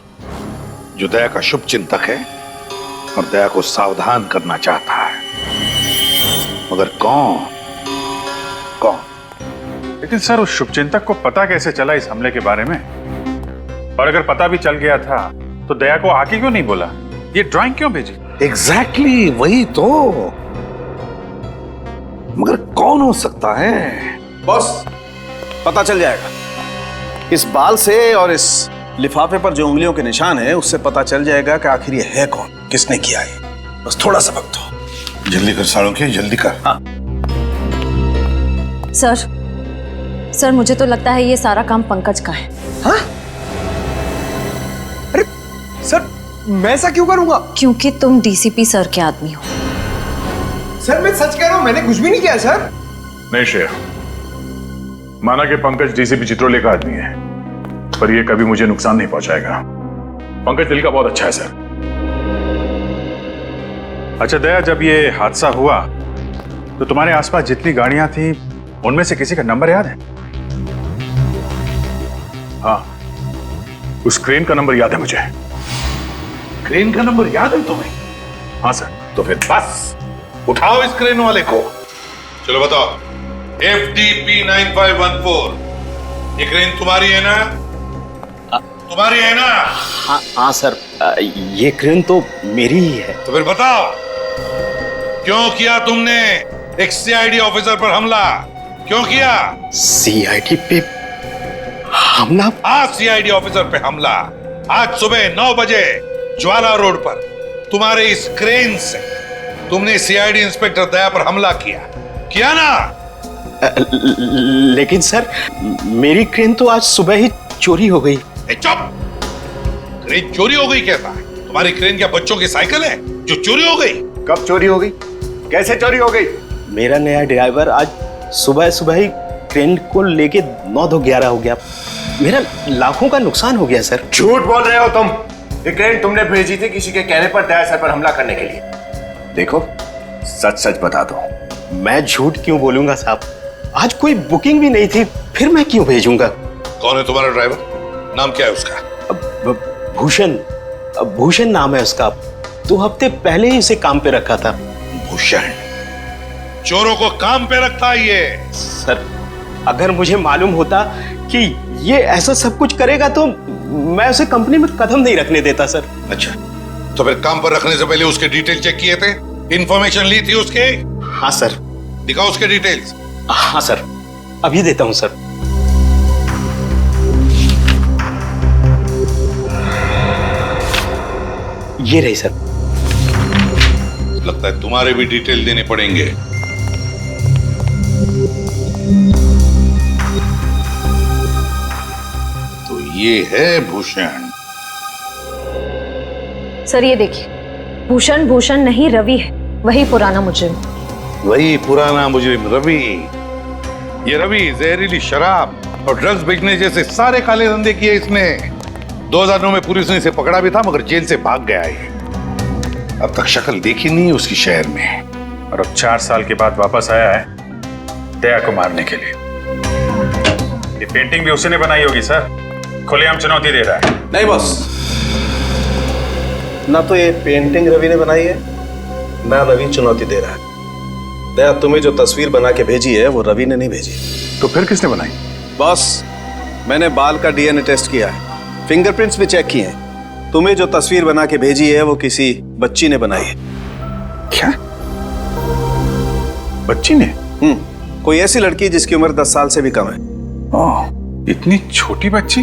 जो दया का शुभ चिंतक है और दया को सावधान करना चाहता है, मगर कौन? लेकिन सर, उस शुभचिंतक को पता कैसे चला इस हमले के बारे में? और अगर पता भी चल गया था तो दया को आके क्यों नहीं बोला? ये ड्राइंग क्यों भेजी? एग्जैक्टली वही तो, मगर कौन हो सकता है? बॉस, पता चल जाएगा। इस बाल से और इस लिफाफे पर जो उंगलियों के निशान है उससे पता चल जाएगा कि आखिर ये है कौन, किसने किया है। बस थोड़ा सा वक्त दो। जल्दी कर सालों, जल्दी कर। हाँ। सर, मुझे तो लगता है ये सारा काम पंकज का है। हाँ? अरे सर, मैं ऐसा क्यों करूंगा? क्योंकि तुम डीसीपी सर के आदमी हो। सर, मैं सच कह रहा हूं, मैंने कुछ भी नहीं किया सर। नहीं श्रेया, माना कि पंकज डीसीपी चित्रोले का आदमी है, पर यह कभी मुझे नुकसान नहीं पहुंचाएगा। पंकज दिल का बहुत अच्छा है सर। अच्छा दया, जब ये हादसा हुआ तो तुम्हारे आसपास जितनी गाड़ियां थी उनमें से किसी का नंबर याद है? हाँ, उस क्रेन का नंबर याद है मुझे। क्रेन का नंबर याद है तुम्हें? हाँ सर। तो फिर बस उठाओ इस क्रेन वाले को। चलो बताओ, FDP 9514, ये क्रेन तुम्हारी है ना? तुम्हारी है ना? हाँ सर, ये क्रेन तो मेरी ही है। तो फिर बताओ, क्यों किया तुमने एक CID ऑफिसर पर हमला? क्यों किया? CID पे हमला? हाँ, CID ऑफिसर पे हमला। आज सुबह 9 बजे ज्वाला रोड पर तुम्हारे इस क्रेन से तुमने CID इंस्पेक्टर दया पर हमला किया ना? लेकिन सर, मेरी क्रेन तो आज सुबह ही चोरी हो गई। चुप! क्रेन चोरी हो गई कहता है? तुम्हारी क्रेन क्या बच्चों की साइकिल है जो चोरी हो गई? कब चोरी हो गई? कैसे चोरी हो गई? मेरा नया ड्राइवर आज सुबह सुबह ही क्रेन को लेके 9-11 हो गया। मेरा लाखों का नुकसान हो गया सर। झूठ बोल रहे हो तुम। ये क्रेन तुमने भेजी थी किसी के कहने पर दया सर पर हमला करने के लिए। देखो, सच सच बता दो। मैं झूठ क्यों बोलूंगा साहब? आज कोई बुकिंग भी नहीं थी, फिर मैं क्यों भेजूंगा? कौन है तुम्हारा ड्राइवर? नाम क्या है उसका? भूषण नाम है उसका। 2 हफ्ते पहले ही उसे काम पे रखा था। भूषण? चोरों को काम पे रखता है ये? सर, अगर मुझे मालूम होता कि ये ऐसा सब कुछ करेगा तो मैं उसे कंपनी में कदम नहीं रखने देता सर। अच्छा, तो फिर काम पर रखने से पहले उसके डिटेल चेक किए थे? इंफॉर्मेशन ली थी उसके? हाँ सर। दिखाओ उसके डिटेल्स। हाँ सर, अभी देता हूं सर। ये रही सर। लगता है तुम्हारे भी डिटेल देने पड़ेंगे। तो ये है भूषण। सर ये देखिए, भूषण नहीं रवि है, वही पुराना मुजरिम। वही पुराना मुजरिम रवि। ये रवि जहरीली शराब और ड्रग्स बेचने जैसे सारे काले धंधे किए इसने। 2009 में पुलिस ने इसे पकड़ा भी था, मगर जेल से भाग गया है। अब तक शक्ल देखी नहीं उसकी शहर में, और अब 4 साल के बाद वापस आया है दया को मारने के लिए। ये पेंटिंग भी उसी ने बनाई होगी सर। खुलेआम चुनौती दे रहा है। नहीं बॉस, ना तो ये पेंटिंग रवि ने बनाई है, ना रवि चुनौती दे रहा है। दया, तुम्हें जो तस्वीर बना के भेजी है वो रवि ने नहीं भेजी। तो फिर किसने बनाई? बॉस, मैंने बाल का DNA टेस्ट किया है, फिंगरप्रिंट्स भी चेक किए हैं। तुम्हें जो तस्वीर बना के भेजी है वो किसी बच्ची ने बनाई है। क्या? बच्ची ने? कोई ऐसी लड़की जिसकी उम्र 10 साल से भी कम है। ओह, इतनी छोटी बच्ची?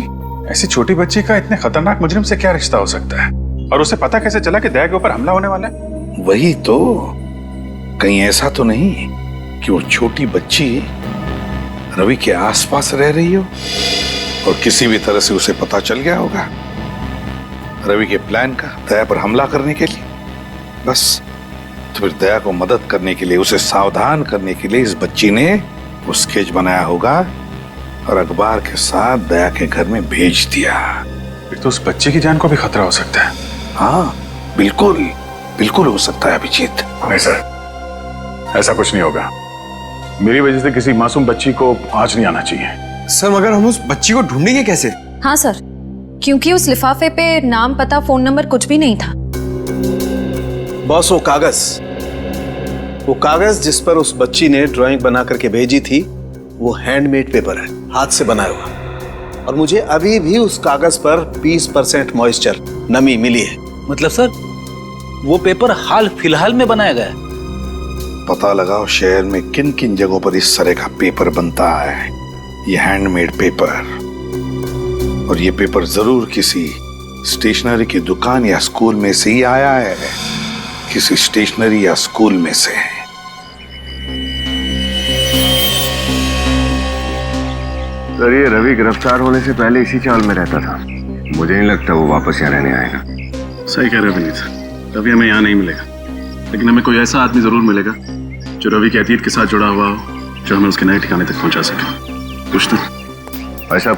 ऐसी छोटी बच्ची का इतने खतरनाक मुजरिम से क्या रिश्ता हो सकता है? और उसे पता कैसे चला कि दया के ऊपर हमला होने वाला है? वही तो, कहीं ऐसा तो नहीं कि वो छोटी बच्ची रवि के आसपास रह रही हो और किसी भी तरह से उसे पता चल गया होगा रवि के प्लान का दया पर हमला करने के लिए। बस तो फिर दया को मदद करने के लिए, उसे सावधान करने के लिए इस बच्ची ने वो स्केच बनाया होगा और अखबार के साथ दया के घर में भेज दिया। फिर तो उस बच्चे की जान को भी खतरा हो सकता है। हाँ बिल्कुल, बिल्कुल हो सकता है अभिजीत। नहीं सर, ऐसा कुछ नहीं होगा। मेरी वजह से किसी मासूम बच्ची को आज नहीं आना चाहिए। सर मगर हम उस बच्ची को ढूंढेंगे कैसे? हाँ सर, क्योंकि उस लिफाफे पे नाम, पता, फोन नंबर कुछ भी नहीं था। बॉस, वो कागज जिस पर उस बच्ची ने ड्राइंग बना करके भेजी थी वो हैंडमेड पेपर है, हाथ से बनाया हुआ। और मुझे अभी भी उस कागज पर 20% मॉइस्चर, नमी मिली है। मतलब सर वो पेपर हाल फिलहाल में बनाया गया है? पता लगाओ शहर में किन किन जगहों पर इस तरह का पेपर बनता है, ये हैंडमेड पेपर। और ये पेपर जरूर किसी स्टेशनरी की दुकान या स्कूल में से ही आया है, किसी स्टेशनरी या स्कूल में से। सर ये रवि गिरफ्तार होने से पहले इसी चाल में रहता था, मुझे नहीं लगता वो वापस यहाँ रहने आएगा। सही कह रहे हो विनीत, रवि हमें यहाँ नहीं मिलेगा, लेकिन हमें कोई ऐसा आदमी जरूर मिलेगा जो रवि के अतीत के साथ जुड़ा हुआ हो, जो हमें उसके नए ठिकाने तक पहुंचा सके। कुछ तो भाई साहब,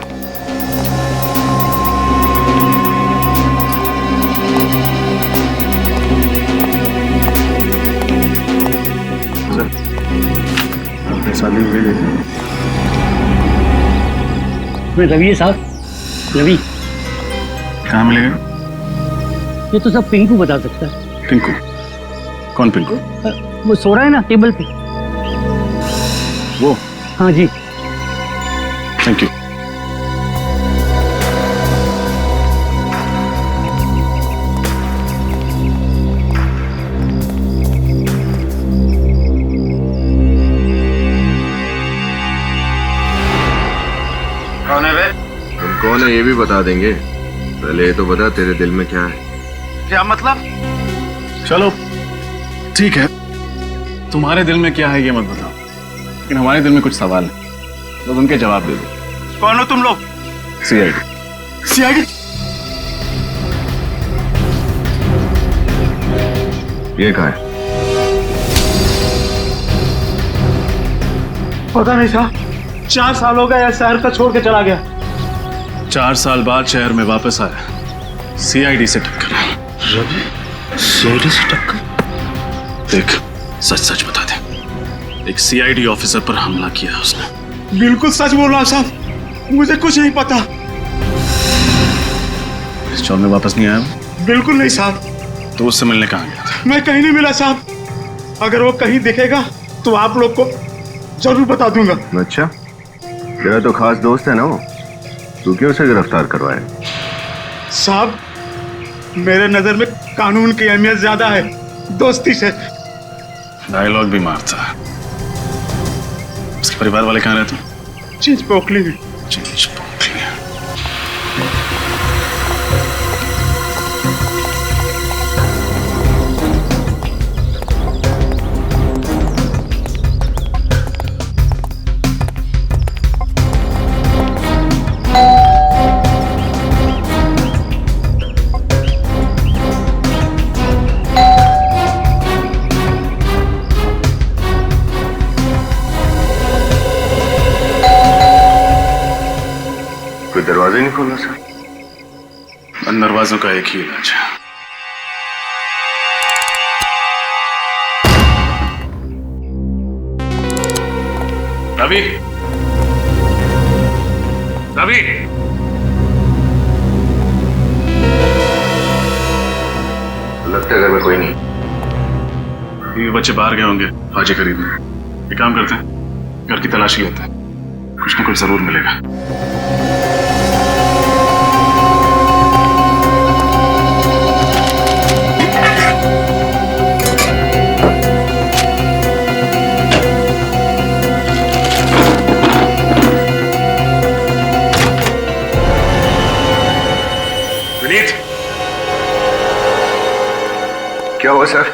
शादी हुए रवि साहब, रवि कहाँ मिलेगा? ये तो सब पिंकू बता सकता है। पिंकू? कौन पिंकू? वो सो रहा है ना टेबल पे। वो? हाँ जी। Thank you. कौन है वे? तुम कौन है ये भी बता देंगे, पहले ये तो बता तेरे दिल में क्या है। क्या मतलब? चलो ठीक है, तुम्हारे दिल में क्या है ये मत बताओ, लेकिन हमारे दिल में कुछ सवाल है, बस उनके जवाब दे दो। कौन हो तुम लोग? सीआईडी। सीआईडी? ये कहाँ है? पता नहीं साहब, 4 साल हो गए यार, शहर का छोड़ के चला गया। 4 साल बाद शहर में वापस आया, सीआईडी से टक्कर। रवि सीआईडी से टक्कर? देख, सच सच बता दे, एक सीआईडी ऑफिसर पर हमला किया उसने। बिल्कुल सच बोल रहा साहब, मुझे कुछ नहीं पता। इस चौर में वापस नहीं आया? बिल्कुल नहीं साहब। तो उससे मिलने कहाँ गया था? मैं कहीं नहीं मिला साहब, अगर वो कहीं दिखेगा तो आप लोग को जरूर बता दूंगा। अच्छा, तेरा तो खास दोस्त है ना वो, तू क्यों उसे गिरफ्तार करवाया? साहब मेरे नजर में कानून की अहमियत ज्यादा है दोस्ती से। डायलॉग भी मारता है। उसके परिवार वाले कहाँ रहते? चीज पोखली में। चीज पोखली। दरवाजे नहीं खोलना सर? उन दरवाजों का एक ही इलाज है। रवि, रवि, लगता है घर में कोई नहीं। ये बच्चे बाहर गए होंगे भाजी खरीदने। एक काम करते हैं, घर की तलाशी लेते हैं, कुछ ना कुछ जरूर मिलेगा। क्या हुआ सर?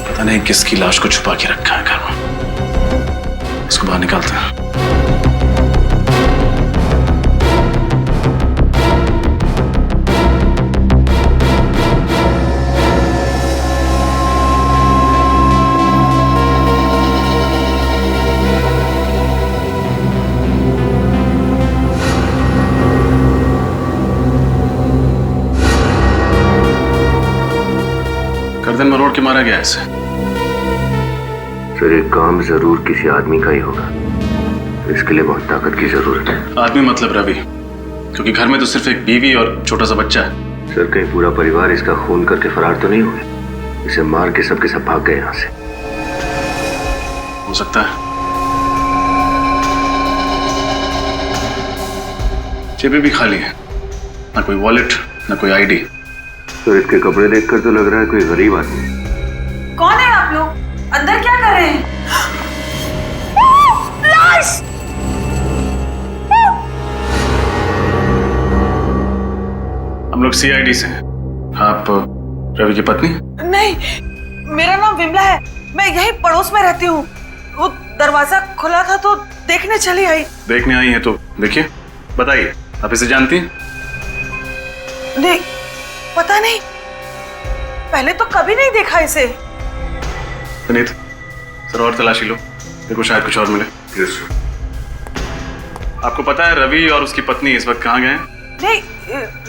पता नहीं किसकी लाश को छुपा के रखा है घर में। इसको बाहर निकालते हैं। गर्दन मरोड़ के मारा गया ऐसे। सर एक काम जरूर किसी आदमी का ही होगा, इसके लिए बहुत ताकत की जरूरत है। आदमी मतलब रवि, क्योंकि घर में तो सिर्फ एक बीवी और छोटा सा बच्चा है। सर कहीं पूरा परिवार इसका खून करके फरार तो नहीं हुए? इसे मार के सबके सब भाग गए यहाँ से। हो सकता है। जेबें भी खाली है, ना कोई वॉलेट ना कोई आईडी। तो इसके कपड़े देखकर तो लग रहा है कोई गरीब आदमी। कौन है आप लोग? अंदर क्या कर रहे हैं? लाश! हम लोग सीआईडी से हैं। आप रवि की पत्नी? नहीं, मेरा नाम विमला है। मैं यही पड़ोस में रहती हूँ। वो दरवाजा खुला था तो देखने चली आई। देखने आई हैं तो देखिए, बताइए आप इसे जानती हैं? नहीं, पता नहीं, पहले तो कभी नहीं देखा इसे। पुनीत, सर और तलाशी लो, देखो शायद कुछ और मिले। Yes sir. आपको पता है रवि और उसकी पत्नी इस वक्त कहाँ गए हैं? नहीं,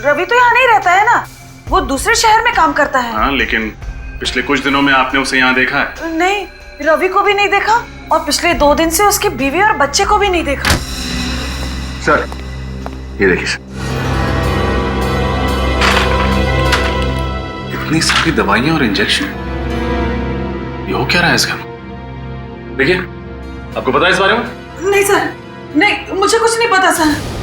रवि तो यहाँ नहीं रहता है ना, वो दूसरे शहर में काम करता है। हाँ, लेकिन पिछले कुछ दिनों में आपने उसे यहाँ देखा है? नहीं, रवि को भी नहीं देखा और पिछले 2 दिन से उसकी बीवी और बच्चे को भी नहीं देखा। सर ये देखिए सर, इतनी सारी दवाइयां और इंजेक्शन, ये हो क्या रहा है इसका? देखिए, आपको पता है इस बारे में? नहीं सर, नहीं, मुझे कुछ नहीं पता सर।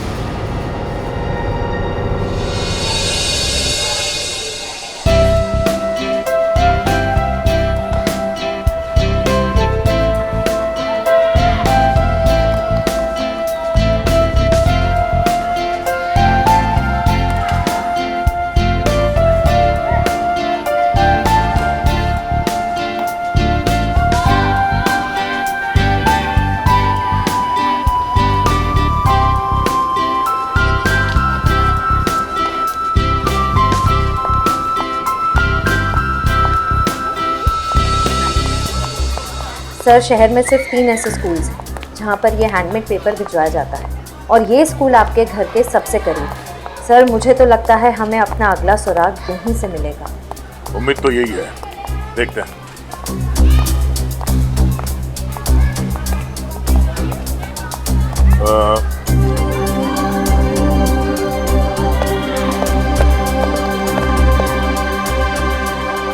सर शहर में सिर्फ 3 ऐसे स्कूल्स हैं जहाँ पर ये हैंडमेड पेपर भिजवाया जाता है और ये स्कूल आपके घर के सबसे करीब है। सर मुझे तो लगता है हमें अपना अगला सुराग यहीं से मिलेगा। उम्मीद तो यही है, देखते हैं।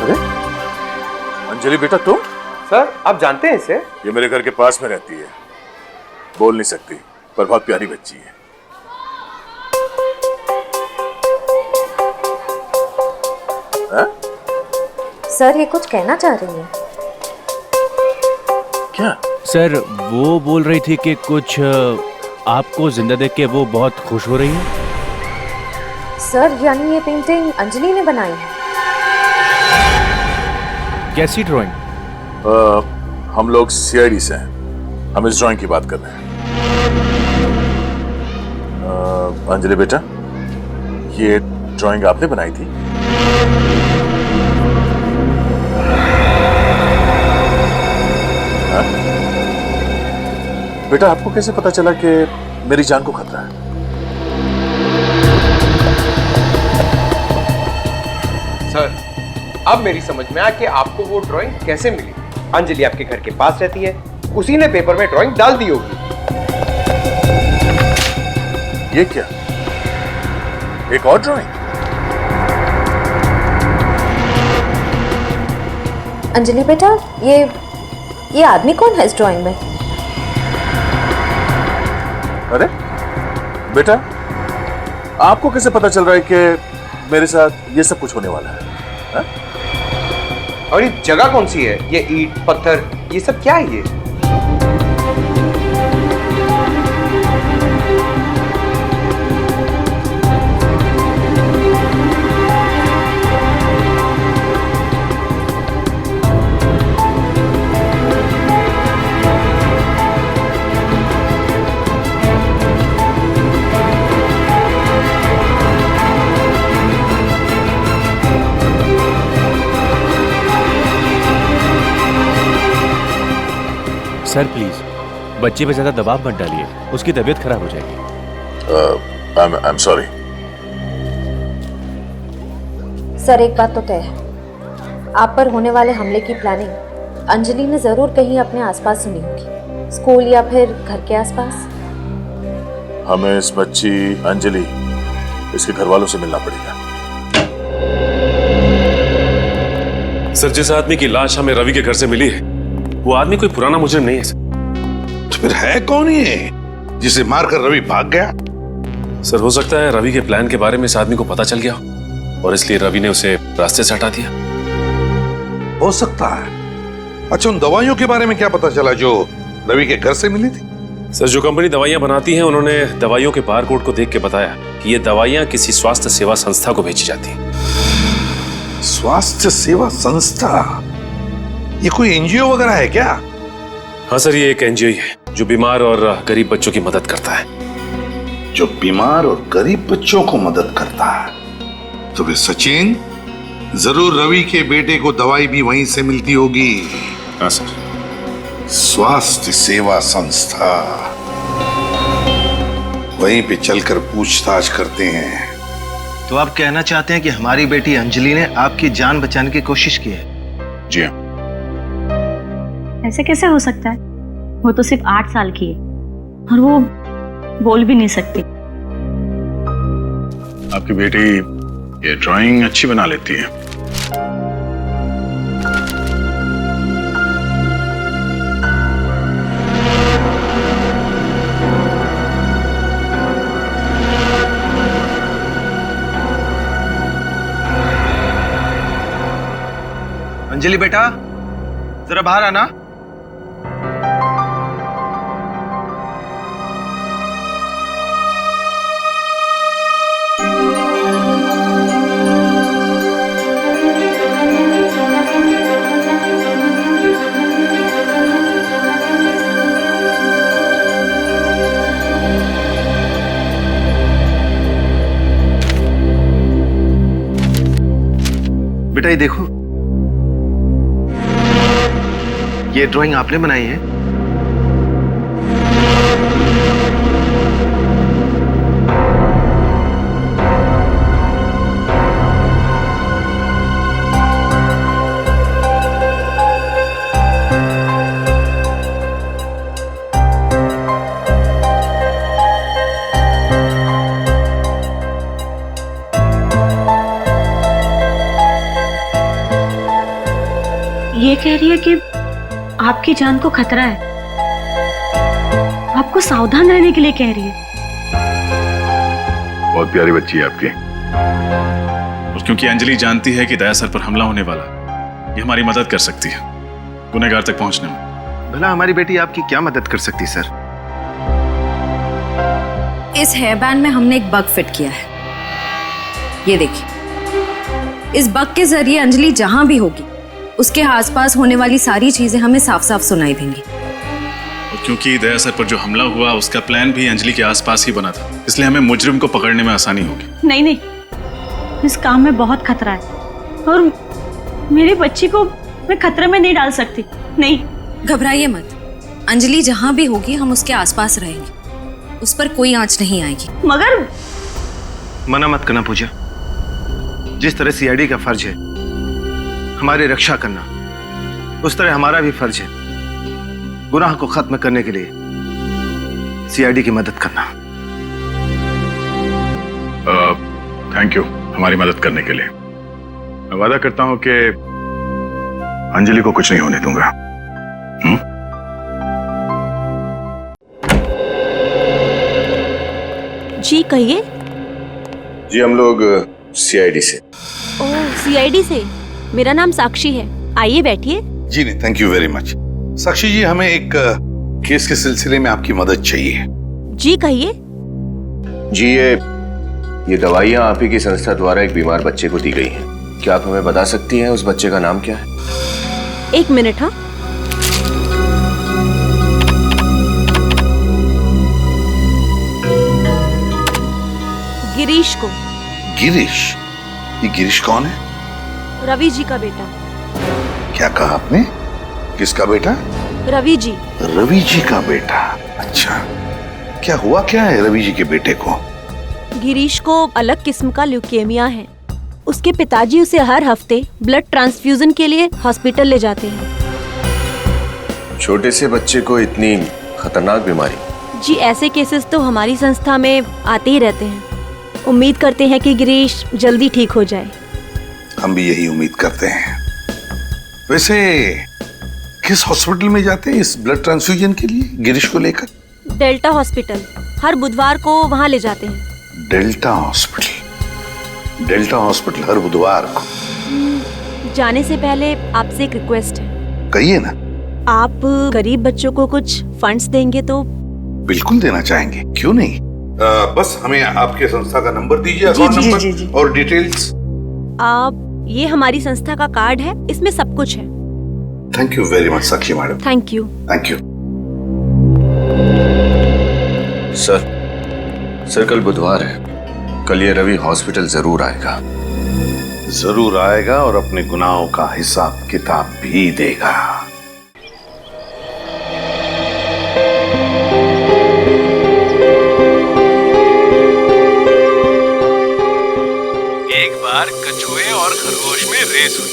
अरे अंजलि बेटा तुम? सर आप जानते हैं इसे? ये मेरे घर के पास में रहती है, बोल नहीं सकती पर बहुत प्यारी बच्ची है। सर ये कुछ कहना चाह रही है क्या? सर वो बोल रही थी कि कुछ आपको जिंदा देख के वो बहुत खुश हो रही है। सर यानी ये पेंटिंग अंजलि ने बनाई है? कैसी ड्राइंग? हम लोग सीआईडी से हैं, हम इस ड्राइंग की बात कर रहे हैं। अंजलि बेटा, ये ड्राइंग आपने बनाई थी? हाँ? बेटा आपको कैसे पता चला कि मेरी जान को खतरा है? सर अब मेरी समझ में आया कि आपको वो ड्राइंग कैसे मिली। अंजलि आपके घर के पास रहती है, उसी ने पेपर में ड्राइंग डाल दी होगी। ये क्या, एक और ड्राइंग? अंजलि बेटा ये आदमी कौन है इस ड्राइंग में? अरे बेटा, आपको कैसे पता चल रहा है कि मेरे साथ ये सब कुछ होने वाला है? हा? और ये जगह कौन सी है? ये ईंट पत्थर ये सब क्या है? ये सर प्लीज बच्चे पे ज्यादा दबाव मत डालिए, उसकी तबीयत खराब हो जाएगी। I am sorry. सर एक बात तो तय है, आप पर होने वाले हमले की प्लानिंग अंजलि ने जरूर कहीं अपने आसपास सुनी होगी, स्कूल या फिर घर के आसपास। हमें इस बच्ची अंजलि इसके घर वालों से मिलना पड़ेगा। सर जिस आदमी की लाश हमें रवि के घर से मिली है वो आदमी कोई पुराना मुजरिम नहीं है सर। तो फिर है कौन ये जिसे मारकर रवि भाग गया? सर हो सकता है रवि के प्लान के बारे में इस आदमी को पता चल गया और इसलिए रवि ने उसे रास्ते से हटा दिया। हो सकता है। अच्छा, उन दवाइयों के बारे में क्या पता चला जो रवि के घर से मिली थी? सर जो कंपनी दवाइयां बनाती है उन्होंने दवाइयों के बारकोड को देख के बताया कि ये दवाइयां किसी स्वास्थ्य सेवा संस्था को भेजी जाती हैं। स्वास्थ्य सेवा संस्था? ये कोई एनजीओ वगैरह है क्या? हाँ सर, ये एक एनजीओ है जो बीमार और गरीब बच्चों की मदद करता है। जो बीमार और गरीब बच्चों को मदद करता है? तो फिर सचिन, जरूर रवि के बेटे को दवाई भी वहीं से मिलती होगी। हाँ सर। स्वास्थ्य सेवा संस्था, वहीं पे चलकर पूछताछ करते हैं। तो आप कहना चाहते हैं कि हमारी बेटी अंजलि ने आपकी जान बचाने की कोशिश की है? जी हाँ। ऐसे कैसे हो सकता है? वो तो सिर्फ 8 साल की है और वो बोल भी नहीं सकती। आपकी बेटी ये ड्राइंग अच्छी बना लेती है। अंजलि बेटा, जरा बाहर आना। बेटा ये देखो, ये ड्राइंग आपने बनाई है? ये कह रही है कि आपकी जान को खतरा है, आपको सावधान रहने के लिए कह रही है। बहुत प्यारी बच्ची है आपकी। और क्योंकि अंजलि जानती है कि दया सर पर हमला होने वाला, ये हमारी मदद कर सकती है गुनहगार तक पहुंचने में। भला हमारी बेटी आपकी क्या मदद कर सकती सर? इस हेयरबैंड में हमने एक बग फिट किया है, ये देखिए। इस बग के जरिए अंजलि जहां भी होगी उसके आसपास होने वाली सारी चीजें हमें साफ साफ सुनाई देंगी। और क्योंकि दया सर पर जो हमला हुआ उसका प्लान भी अंजलि के आसपास ही बना था, इसलिए हमें मुजरिम को पकड़ने में आसानी होगी। नहीं नहीं, इस काम में बहुत खतरा है और मेरी बच्ची को मैं खतरे में नहीं डाल सकती। नहीं, घबराइए मत, अंजलि जहां भी होगी हम उसके आसपास रहेंगे, उस पर कोई आंच नहीं आएगी। मगर मना मत करना पूजा। जिस तरह सीआईडी का फर्ज है हमारी रक्षा करना, उस तरह हमारा भी फर्ज है गुनाह को खत्म करने के लिए सीआईडी की मदद करना। थैंक यू हमारी मदद करने के लिए। मैं वादा करता हूं कि अंजलि को कुछ नहीं होने दूंगा। जी कहिए। जी हम लोग सीआईडी से। ओह, सीआईडी से। मेरा नाम साक्षी है, आइए बैठिए। जी नहीं, थैंक यू वेरी मच। साक्षी जी, हमें एक केस के सिलसिले में आपकी मदद चाहिए। जी कहिए। जी ये दवाइयाँ आप ही की संस्था द्वारा एक बीमार बच्चे को दी गई हैं। क्या आप हमें बता सकती हैं उस बच्चे का नाम क्या है? 1 मिनट। हाँ, गिरीश को। गिरीश? ये गिरीश कौन है? रवि जी का बेटा। क्या कहा आपने? किसका बेटा? रवि जी। रवि जी का बेटा? अच्छा, क्या हुआ क्या है रवि जी के बेटे को? गिरीश को अलग किस्म का ल्यूकेमिया है। उसके पिताजी उसे हर हफ्ते ब्लड ट्रांसफ्यूजन के लिए हॉस्पिटल ले जाते हैं। छोटे से बच्चे को इतनी खतरनाक बीमारी? जी, ऐसे केसेस तो हमारी संस्था में आते ही रहते हैं। उम्मीद करते हैं कि गिरीश जल्दी ठीक हो जाए। हम भी यही उम्मीद करते हैं। वैसे किस हॉस्पिटल में जाते हैं इस ब्लड ट्रांसफ्यूजन के लिए गिरीश को लेकर? डेल्टा हॉस्पिटल, हर बुधवार को वहाँ ले जाते हैं। Delta hospital? डेल्टा हॉस्पिटल हर बुधवार को? जाने से पहले आपसे एक रिक्वेस्ट है। कहिए ना। आप गरीब बच्चों को कुछ फंड्स देंगे तो? बिल्कुल देना चाहेंगे, क्यों नहीं। बस हमें आपके संस्था का नंबर दीजिए, अकाउंट नंबर और डिटेल्स। आप, ये हमारी संस्था का कार्ड है, इसमें सब कुछ है। Thank you very much Sakshi madam. Thank you. Thank you. Sir कल बुधवार है, कल ये रवि हॉस्पिटल जरूर आएगा। जरूर आएगा और अपने गुनाहों का हिसाब किताब भी देगा। एक बार कछुए और खरगोश में रेस हुई।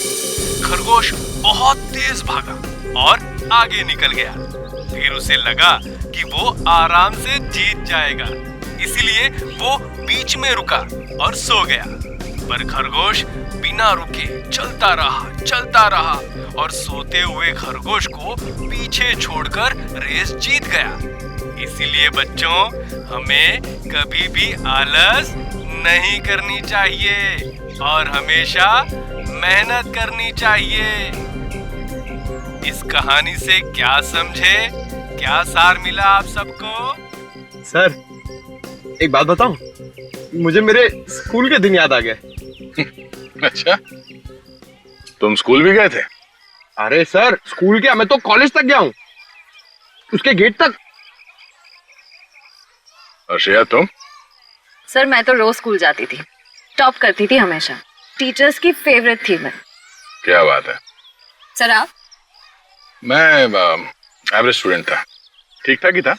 खरगोश बहुत तेज भागा और आगे निकल गया। फिर उसे लगा कि वो आराम से जीत जाएगा, इसलिए वो बीच में रुका और सो गया। पर खरगोश बिना रुके चलता रहा और सोते हुए खरगोश को पीछे छोड़कर रेस जीत गया। इसीलिए बच्चों, हमें कभी भी आलस नहीं करनी चाहिए और हमेशा मेहनत करनी चाहिए। इस कहानी से क्या समझे, क्या सार मिला आप सबको? सर, एक बात बताऊं, मुझे मेरे स्कूल के दिन याद आ गए। अच्छा, तुम स्कूल भी गए थे? अरे सर, स्कूल क्या, मैं तो कॉलेज तक गया हूं, उसके गेट तक। और श्रेया तुम? सर मैं तो रोज स्कूल जाती थी, टॉप करती थी हमेशा, टीचर्स की फेवरेट थी मैं। क्या बात है। सर आप? मैं एवरेज स्टूडेंट था, ठीक ठाक ही था,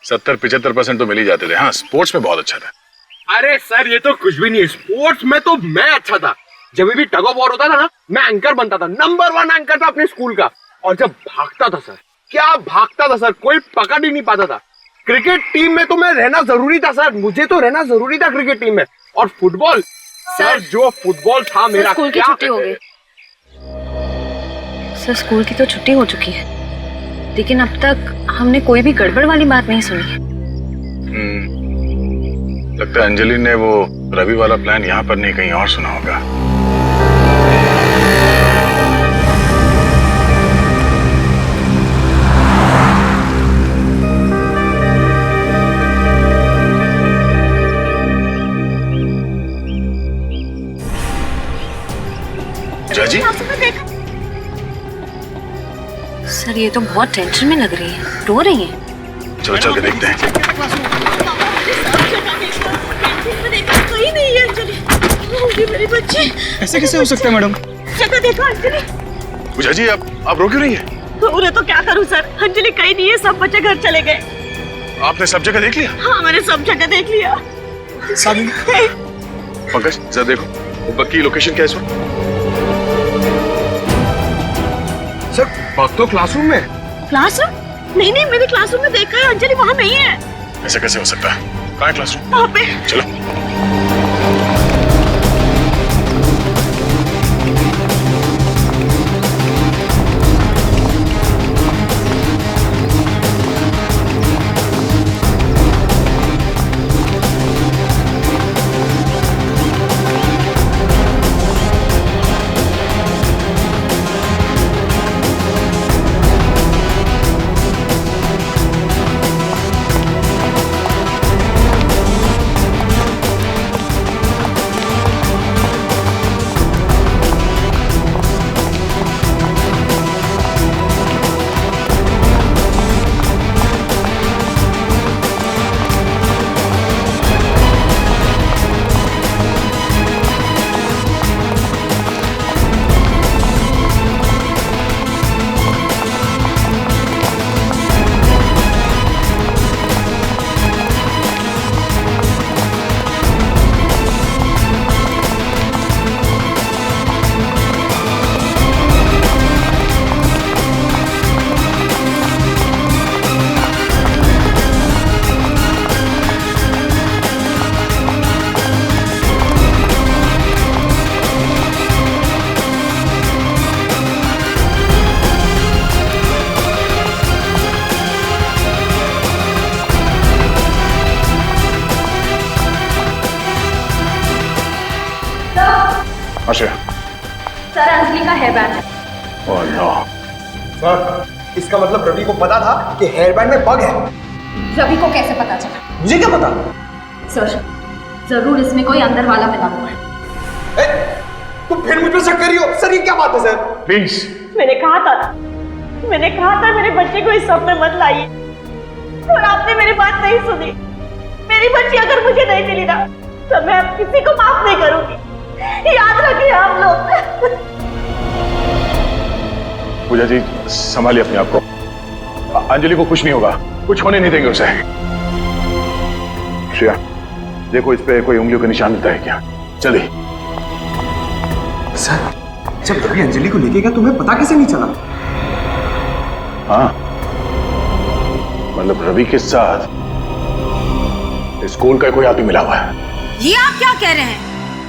70-75% तो मिल ही जाते थे। हाँ, स्पोर्ट्स में बहुत अच्छा था। अरे सर, ये तो कुछ भी नहीं है। स्पोर्ट्स में तो मैं अच्छा था। जब भी टग ऑफ वॉर होता था ना, मैं एंकर बनता था, नंबर 1 एंकर था अपने स्कूल का। और जब भागता था सर, क्या भागता था सर, कोई पकड़ ही नहीं पाता था। क्रिकेट टीम में तो मैं रहना जरूरी था सर, मुझे तो रहना जरूरी था क्रिकेट टीम में। और फुटबॉल सर, जो फुटबॉल था मेरा, स्कूल की छुट्टी हो गई। सर स्कूल की तो छुट्टी हो चुकी है, लेकिन अब तक हमने कोई भी गड़बड़ वाली बात नहीं सुनी। लगता है अंजलि ने वो रवि वाला प्लान यहाँ पर नहीं कहीं और सुना होगा। जी? सर ये तो बहुत टेंशन में लग रही है, रो रही है। चलो चल के देखते हैं। कहीं नहीं है अंजलि, मेरी बच्ची। ऐसे कैसे हो सकता है मैडम? जगह देखो अंजलि। पूजा जी, आप रो क्यों रही है? उन्हें तो क्या करूं सर, अंजलि कहीं नहीं है, सब बच्चे घर चले गए। आपने सब जगह देख लिया? हाँ, मैंने सब जगह देख लिया। पंकज जरा देखो बग की लोकेशन क्या है इस वक्त? सर बग तो क्लासरूम में। क्लासरूम? नहीं, मैंने क्लासरूम में देखा है, अंजलि वहाँ नहीं है। ऐसा कैसे हो सकता है? कहाँ है क्लासरूम? वहाँ पे। चलो। आश्रय। सर अंजलि का हेयर बैंड है। Oh no. सर इसका मतलब रवि को पता था कि हेयर बैंड में बग है। रवि को कैसे पता चला? मुझे क्या पता? सर जरूर इसमें कोई अंदर वाला मिला हुआ है। तुम फिर मुझ पर शक कर रही हो? सर ये क्या बात है सर? प्लीज। मैंने कहा था मेरे बच्चे को इस सब में मत लाइए, और आपने मेरी बात नहीं सुनी। मेरी बच्ची अगर मुझे नहीं मिली ना तो मैं अब किसी को माफ नहीं करूंगी, याद रखिए आप लोग। पूजा जी संभालिए अपने आप को। अंजलि को कुछ नहीं होगा, कुछ होने नहीं देंगे उसे। श्रेया देखो इस पे कोई उंगलियों का निशान मिलता है क्या? जल्दी। सर जब रवि अंजलि को लेके गया तुम्हें पता कैसे नहीं चला? हाँ मतलब रवि के साथ स्कूल का कोई आदमी मिला हुआ है। ये आप क्या कह रहे हैं?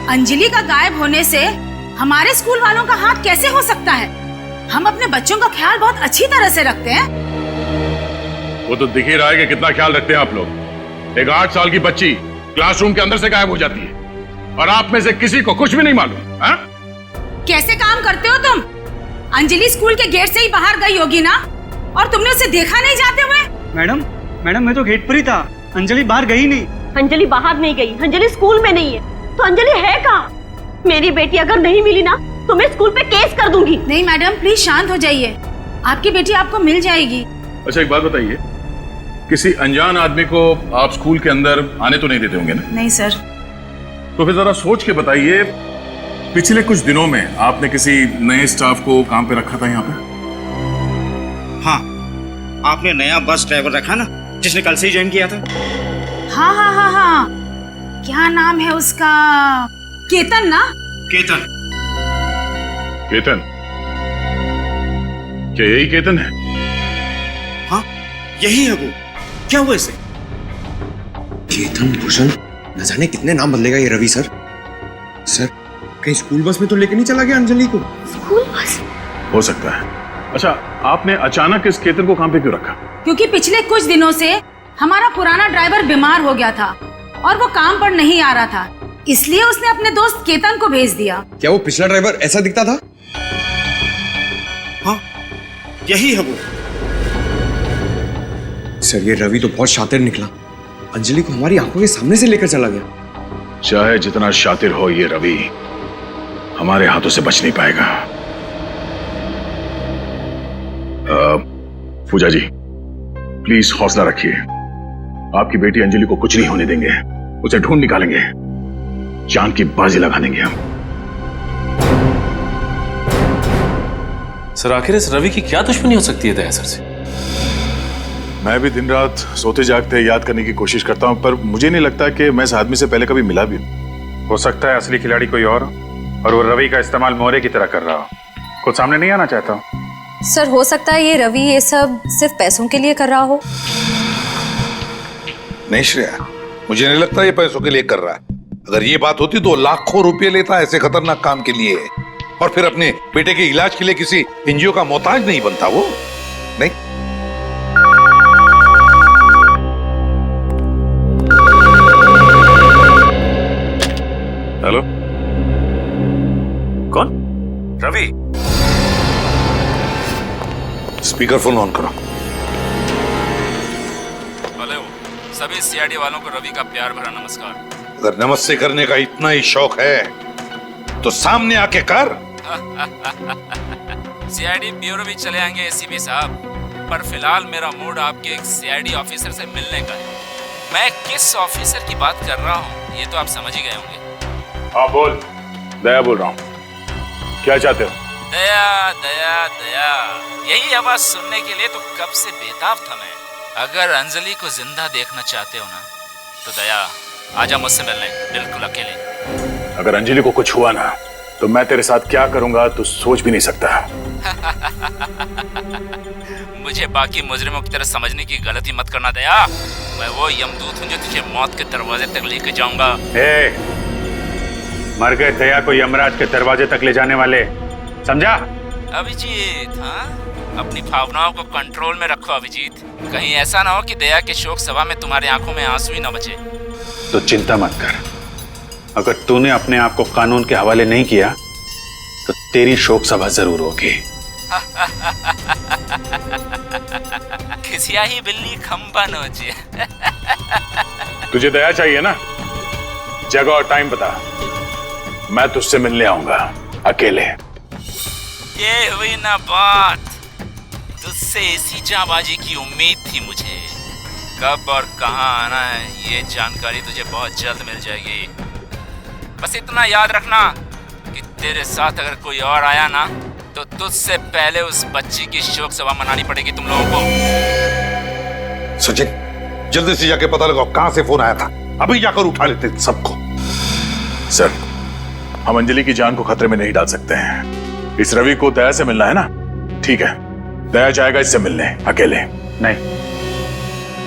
अंजलि का गायब होने से हमारे स्कूल वालों का हाथ कैसे हो सकता है? हम अपने बच्चों का ख्याल बहुत अच्छी तरह से रखते हैं। वो तो दिख ही रहा है कि कितना ख्याल रखते हैं आप लोग। एक 8 साल की बच्ची क्लासरूम के अंदर से गायब हो जाती है और आप में से किसी को कुछ भी नहीं मालूम। हाँ? कैसे काम करते हो तुम? अंजलि स्कूल के गेट से ही बाहर गई होगी ना, और तुमने उसे देखा नहीं जाते हुए? मैडम मैं तो गेट पर ही था, अंजलि बाहर गई नहीं। अंजलि बाहर नहीं गई, अंजलि स्कूल में नहीं है, तो अंजलि है कहाँ? मेरी बेटी अगर नहीं मिली ना तो मैं स्कूल पे केस कर दूंगी। नहीं मैडम प्लीज शांत हो जाइए, आपकी बेटी आपको मिल जाएगी। अच्छा एक बात बताइए, किसी अनजान आदमी को आप स्कूल के अंदर आने तो नहीं देते होंगे ना? नहीं सर। तो फिर जरा सोच के बताइए, पिछले कुछ दिनों में आपने किसी नए स्टाफ को काम पे रखा था यहाँ पे? हाँ, आपने नया बस ड्राइवर रखा ना, जिसने कल से ही ज्वाइन किया था। हाँ हाँ हाँ हाँ, क्या नाम है उसका? केतन ना? केतन? क्या यही केतन है? हाँ यही है वो। क्या हुआ इसे? केतन भूषण, न जाने कितने नाम बदलेगा ये रवि सर। सर कहीं स्कूल बस में तो लेके नहीं चला गया अंजलि को? School bus? हो सकता है। अच्छा आपने अचानक इस केतन को काम पे क्यों रखा? क्योंकि पिछले कुछ दिनों से हमारा पुराना ड्राइवर बीमार हो गया था और वो काम पर नहीं आ रहा था, इसलिए उसने अपने दोस्त केतन को भेज दिया। क्या वो पिछला ड्राइवर ऐसा दिखता था? हाँ यही है वो। सर ये रवि तो बहुत शातिर निकला, अंजलि को हमारी आंखों के सामने से लेकर चला गया। चाहे जितना शातिर हो ये रवि, हमारे हाथों से बच नहीं पाएगा। पूजा जी प्लीज हौसला रखिए, आपकी बेटी अंजलि को कुछ नहीं होने देंगे, उसे ढूंढ निकालेंगे, जान की बाजी लगा देंगे हम। सर आखिर इस रवि की क्या दुश्मनी हो सकती है दया सर से? मैं भी दिन रात सोते जागते याद करने की कोशिश करता हूं, पर मुझे नहीं लगता कि मैं इस आदमी से पहले कभी मिला भी हूं। हो सकता है असली खिलाड़ी कोई और वो रवि का इस्तेमाल मोहरे की तरह कर रहा हो, कुछ सामने नहीं आना चाहता। सर हो सकता है ये रवि ये सब सिर्फ पैसों के लिए कर रहा हो। नहीं श्रेया, मुझे नहीं लगता ये पैसों के लिए कर रहा है। अगर ये बात होती तो लाखों रुपए लेता ऐसे खतरनाक काम के लिए, और फिर अपने बेटे के इलाज के लिए किसी एनजीओ का मोहताज नहीं बनता वो। नहीं हेलो कौन? रवि। स्पीकर फोन ऑन करो। हेलो सभी सीआईडी वालों को रवि का प्यार भरा नमस्कार। अगर नमस्ते करने का इतना ही शौक है तो सामने आके कर। सीआईडी ब्यूरो भी चले आएंगे एसीपी साहब, पर फिलहाल मेरा मूड आपके एक सीआईडी ऑफिसर से मिलने का है। मैं किस ऑफिसर की बात कर रहा हूँ ये तो आप समझ ही गए होंगे। हाँ बोल। दया बोल रहा हूँ, क्या चाहते हो? दया दया दया, यही आवाज सुनने के लिए तो कब से बेताब था मैं। अगर अंजलि को जिंदा देखना चाहते हो ना तो दया आजा मुझसे मिलने, बिल्कुल अकेले। अगर अंजलि को कुछ हुआ ना तो मैं तेरे साथ क्या करूंगा तू सोच भी नहीं सकता। मुझे बाकी मुजरिमों की तरह समझने की गलती मत करना दया। मैं वो यमदूत हूँ जो तुझे मौत के दरवाजे तक लेके जाऊंगा। मर गए दया को यमराज के दरवाजे तक ले जाने वाले, समझा? अभिजीत, हाँ अपनी भावनाओं को कंट्रोल में रखो अभिजीत, कहीं ऐसा ना हो कि दया के शोक सभा में तुम्हारी आंखों में आंसू ही न बचे। तो चिंता मत कर, अगर तूने अपने आप को कानून के हवाले नहीं किया तेरी शोक सभा जरूर होगी। खिसिया ही बिल्ली खंबा नोचे। तुझे दया चाहिए ना? जगह और टाइम बता, मैं तुझसे मिलने आऊंगा अकेले। ये हुई ना बात, तुझसे इसी जाबाजी की उम्मीद थी मुझे। कब और कहां आना है ये जानकारी तुझे बहुत जल्द मिल जाएगी। बस इतना याद रखना कि तेरे साथ अगर कोई और आया ना तो तुझसे पहले उस बच्ची की शोक सभा मनानी पड़ेगी तुम लोगों को। सचिन, जल्दी से जाके पता लगाओ कहां से फोन आया था। अभी जाकर उठा लेते सबको। सर, हम अंजलि की जान को खतरे में नहीं डाल सकते हैं। इस रवि को दया से मिलना है ना? ठीक है, दया जाएगा इससे मिलने अकेले। नहीं,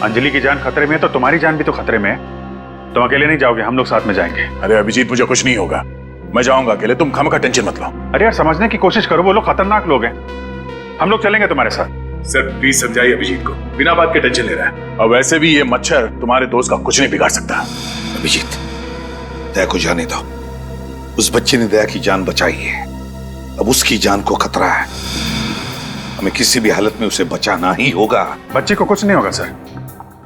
अंजलि की जान खतरे में है तो तुम्हारी जान भी तो खतरे में है। तुम अकेले नहीं जाओगे, हम लोग साथ में जाएंगे। अरे अभिजीत, मुझे कुछ नहीं होगा, मैं जाऊंगा अकेले, तुम खामखा टेंशन मत लो। अरे यार, समझने की कोशिश करो, वो लोग खतरनाक लोग हैं। हम लोग चलेंगे तुम्हारे साथ। सर प्लीज समझाइए अभिजीत को, बिना बात के टेंशन ले रहा है। और वैसे भी ये मच्छर तुम्हारे दोस्त का कुछ नहीं बिगाड़ सकता। अभिजीत, दया को जाने दो। उस बच्चे ने दया की जान बचाई है, अब उसकी जान को खतरा है। हमें किसी भी हालत में उसे बचाना ही होगा। बच्चे को कुछ नहीं होगा सर,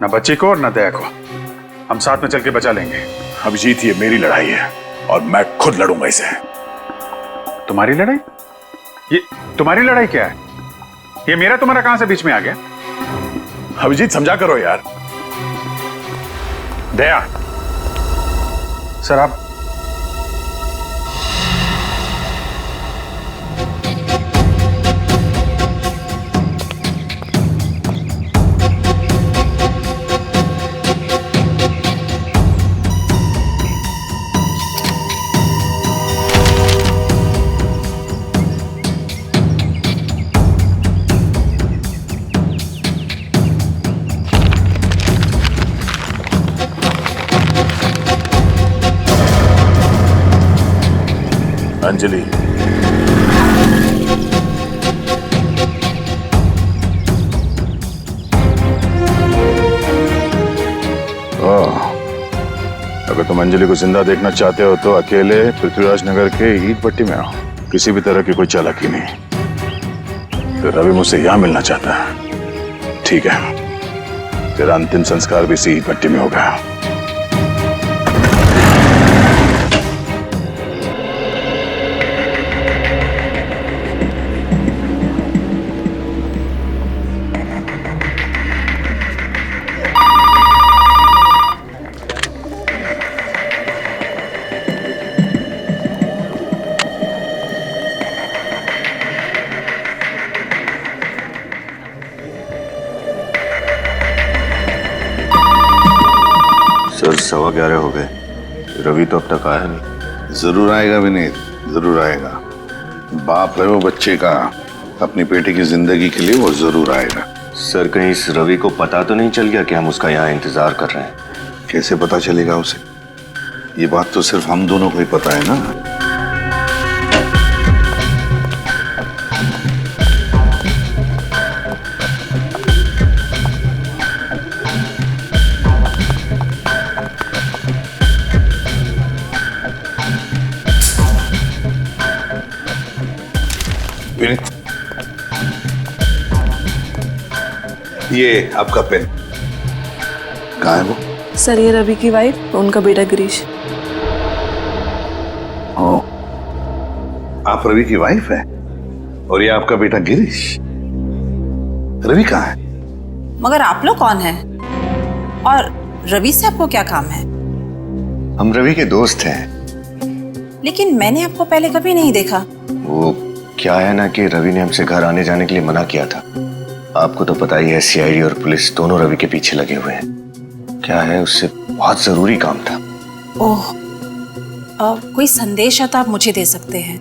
ना बच्चे को और ना दया को। हम साथ में चल के बचा लेंगे। अभिजीत, ये मेरी लड़ाई है और मैं खुद लड़ूंगा इसे। तुम्हारी लड़ाई? ये तुम्हारी लड़ाई क्या है? ये मेरा तुम्हारा कहां से बीच में आ गया? अभिजीत समझा करो यार। दया, सर आप अंजलि, अगर तुम अंजलि को जिंदा देखना चाहते हो तो अकेले पृथ्वीराज नगर के ईद पट्टी में आओ। किसी भी तरह की कोई चालाकी नहीं। तो रवि मुझसे यहां मिलना चाहता है, ठीक है, तेरा अंतिम संस्कार भी इसी ईद पट्टी में होगा। सर 11:15 हो गए, रवि तो अब तक आया नहीं। जरूर आएगा विनीत, जरूर आएगा। बाप है वो बच्चे का, अपनी बेटे की जिंदगी के लिए वो जरूर आएगा। सर कहीं इस रवि को पता तो नहीं चल गया कि हम उसका यहाँ इंतजार कर रहे हैं? कैसे पता चलेगा उसे? ये बात तो सिर्फ हम दोनों को ही पता है ना। ये आपका पेन कहाँ है वो? सर ये रवि की वाइफ, उनका बेटा गिरीश। ओ, आप रवि की वाइफ है और ये आपका बेटा गिरीश। रवि कहाँ है? मगर आप लोग कौन हैं? और रवि से आपको क्या काम है? हम रवि के दोस्त हैं। लेकिन मैंने आपको पहले कभी नहीं देखा। वो क्या है ना कि रवि ने हमसे घर आने जाने के लिए मना किया था। आपको तो पता ही है, सीआईडी और पुलिस दोनों रवि के पीछे लगे हुए हैं। क्या है, उससे बहुत जरूरी काम था। ओह, कोई संदेश है तो आप मुझे दे सकते हैं,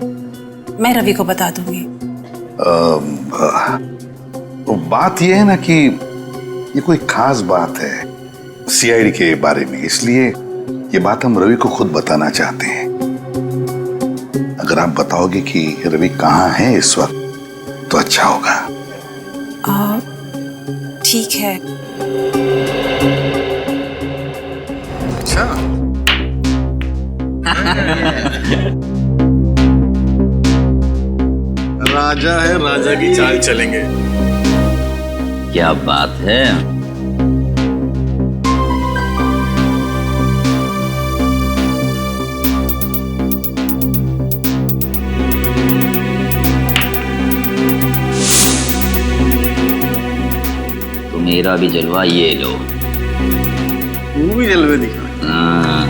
मैं रवि को बता दूंगी। वो बात ये है ना कि ये कोई खास बात है सीआईडी के बारे में, इसलिए ये बात हम रवि को खुद बताना चाहते हैं। अगर आप बताओगे कि रवि कहाँ है इस वक्त तो अच्छा होगा। ठीक है। अच्छा। राजा है, राजा की चाल चलेंगे। क्या बात है। तो मेरा भी जलवा ये लो। तू भी जलवे दिखा। हाँ।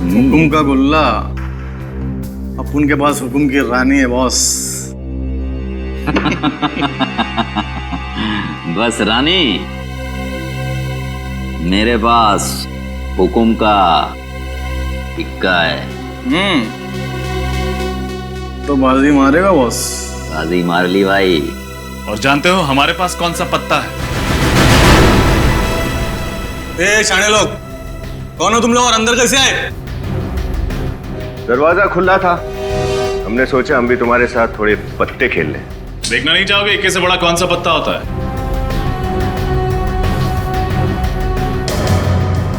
हुकुम का गुल्ला, अपन के पास हुकुम की रानी है बॉस। बस रानी, मेरे पास हुकुम का इक्का है। तो बाजी मारेगा बॉस? बाजी मार ली भाई। और जानते हो हमारे पास कौन सा पत्ता है? ए शाणे लोग, कौन हो तुम लोग और अंदर कैसे आए? दरवाजा खुला था, हमने सोचा हम भी तुम्हारे साथ थोड़े पत्ते खेल लें। देखना नहीं चाहोगे इक्के से बड़ा कौन सा पत्ता होता है?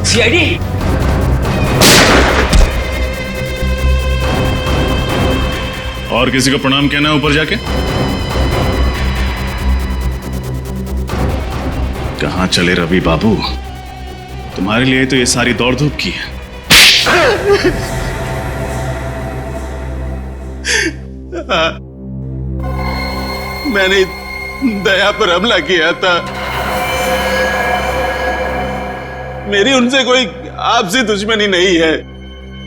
सीआईडी। और किसी को प्रणाम कहना है ऊपर जाके? कहां चले रवि बाबू? तुम्हारे लिए तो ये सारी दौड़ धूप की है। मैंने दया पर हमला किया था। मेरी उनसे कोई आपसी दुश्मनी नहीं है।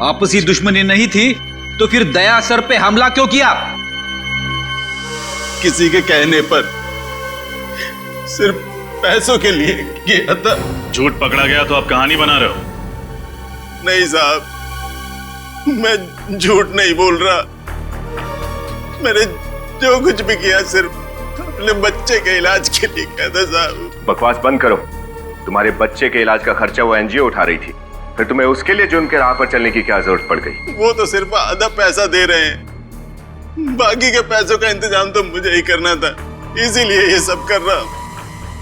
आपसी दुश्मनी नहीं थी तो फिर दया सर पे हमला क्यों किया? किसी के कहने पर, सिर्फ पैसों के लिए किया था। झूठ पकड़ा गया तो आप कहानी बना रहे हो? नहीं साहब, मैं झूठ नहीं बोल रहा। मैंने जो कुछ भी किया सिर्फ अपने बच्चे के इलाज के लिए किया था साहब। बकवास बंद करो। तुम्हारे बच्चे के इलाज का खर्चा वो एनजीओ उठा रही थी, फिर तुम्हें उसके लिए जुर्म के राह पर चलने की क्या जरूरत पड़ गई? वो तो सिर्फ आधा पैसा दे रहे हैं, बाकी के पैसों का इंतजाम तो मुझे ही करना था, इसीलिए ये सब कर रहा हूं।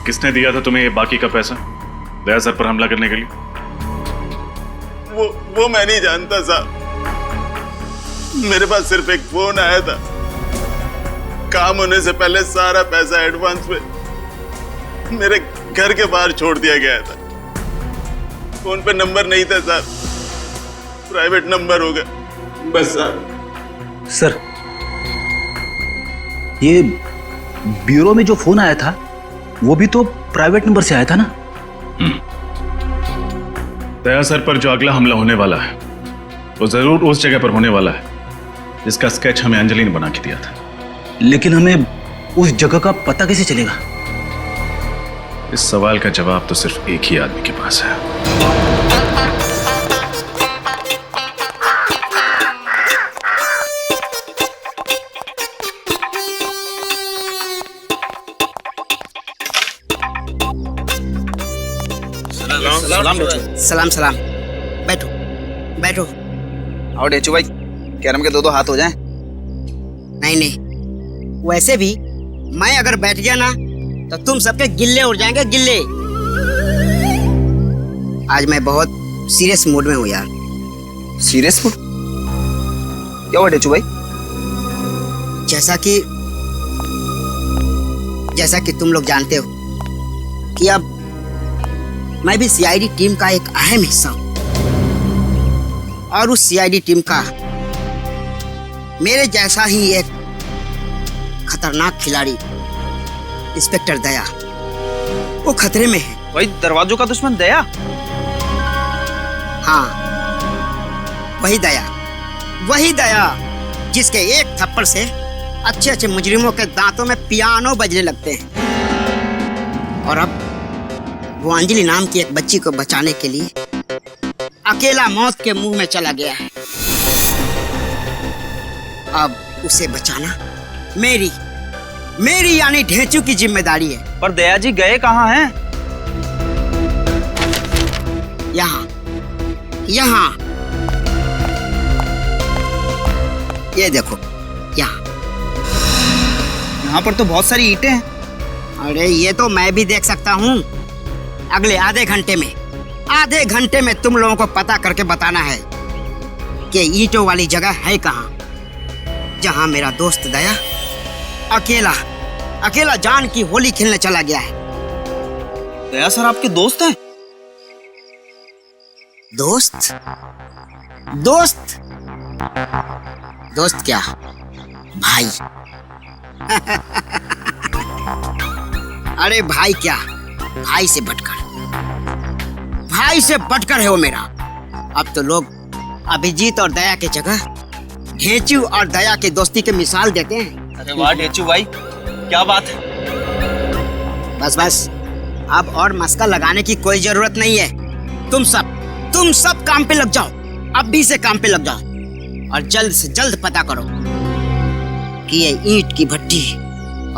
किसने दिया था तुम्हें ये बाकी का पैसा दया सर पर हमला करने के लिए? वो मैं नहीं जानता साहब। मेरे पास सिर्फ एक फोन आया था, काम होने से पहले सारा पैसा एडवांस में मेरे घर के बाहर छोड़ दिया गया था। फोन पे नंबर नहीं था साहब, प्राइवेट नंबर होगा बस साहब। सर, ये ब्यूरो में जो फोन आया था वो भी तो प्राइवेट नंबर से आया था ना? दया सर पर जो अगला हमला होने वाला है वो जरूर उस जगह पर होने वाला है जिसका स्केच हमें अंजलि ने बना के दिया था। लेकिन हमें उस जगह का पता कैसे चलेगा? इस सवाल का जवाब तो सिर्फ एक ही आदमी के पास है। सलाम सलाम। बैठो बैठो। और डेचू भाई, कैरम के दो हाथ हो जाएं। नहीं नहीं, वैसे भी मैं अगर बैठ गया ना तो तुम सबके गिल्ले उड़ जाएंगे, गिल्ले। आज मैं बहुत सीरियस मूड में हूँ यार। Serious mood? क्या हुआ डेचू भाई? जैसा कि तुम लोग जानते हो कि अब मैं भी सीआईडी टीम का एक अहम हिस्सा हूँ, और उस सीआईडी टीम का मेरे जैसा ही एक खतरनाक खिलाड़ी इंस्पेक्टर दया, वो खतरे में है। भाई, दरवाजों का दुश्मन दया? हाँ, वही दया जिसके एक थप्पड़ से अच्छे अच्छे मुजरिमों के दांतों में पियानो बजने लगते हैं। और अब वो अंजलि नाम की एक बच्ची को बचाने के लिए अकेला मौत के मुंह में चला गया है। अब उसे बचाना मेरी यानी ढेंचू की जिम्मेदारी है। पर दया जी गए कहाँ हैं? यहाँ, ये देखो यहाँ। यहाँ पर तो बहुत सारी ईंटें हैं। अरे ये तो मैं भी देख सकता हूँ। अगले आधे घंटे में तुम लोगों को पता करके बताना है कि ईंटों वाली जगह है कहाँ, जहाँ मेरा दोस्त दया अकेला जान की होली खेलने चला गया है। दया सर आपके दोस्त हैं? दोस्त क्या भाई? अरे भाई क्या, भाई से बढ़कर है वो मेरा। अब तो लोग अभिजीत और दया की जगह ढेचू और दया की दोस्ती की मिसाल देते हैं। अरे वाह ढेचू भाई, क्या बात है। बस अब और मस्का लगाने की कोई जरूरत नहीं है। तुम सब काम पे लग जाओ, अभी से काम पे लग जाओ और जल्द से जल्द पता करो कि ये ईंट की भट्टी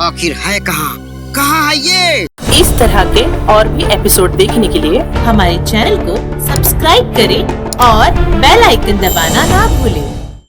आखिर है कहाँ है ये। इस तरह के और भी एपिसोड देखने के लिए हमारे चैनल को सब्सक्राइब करें और बेल आइकन दबाना ना भूलें।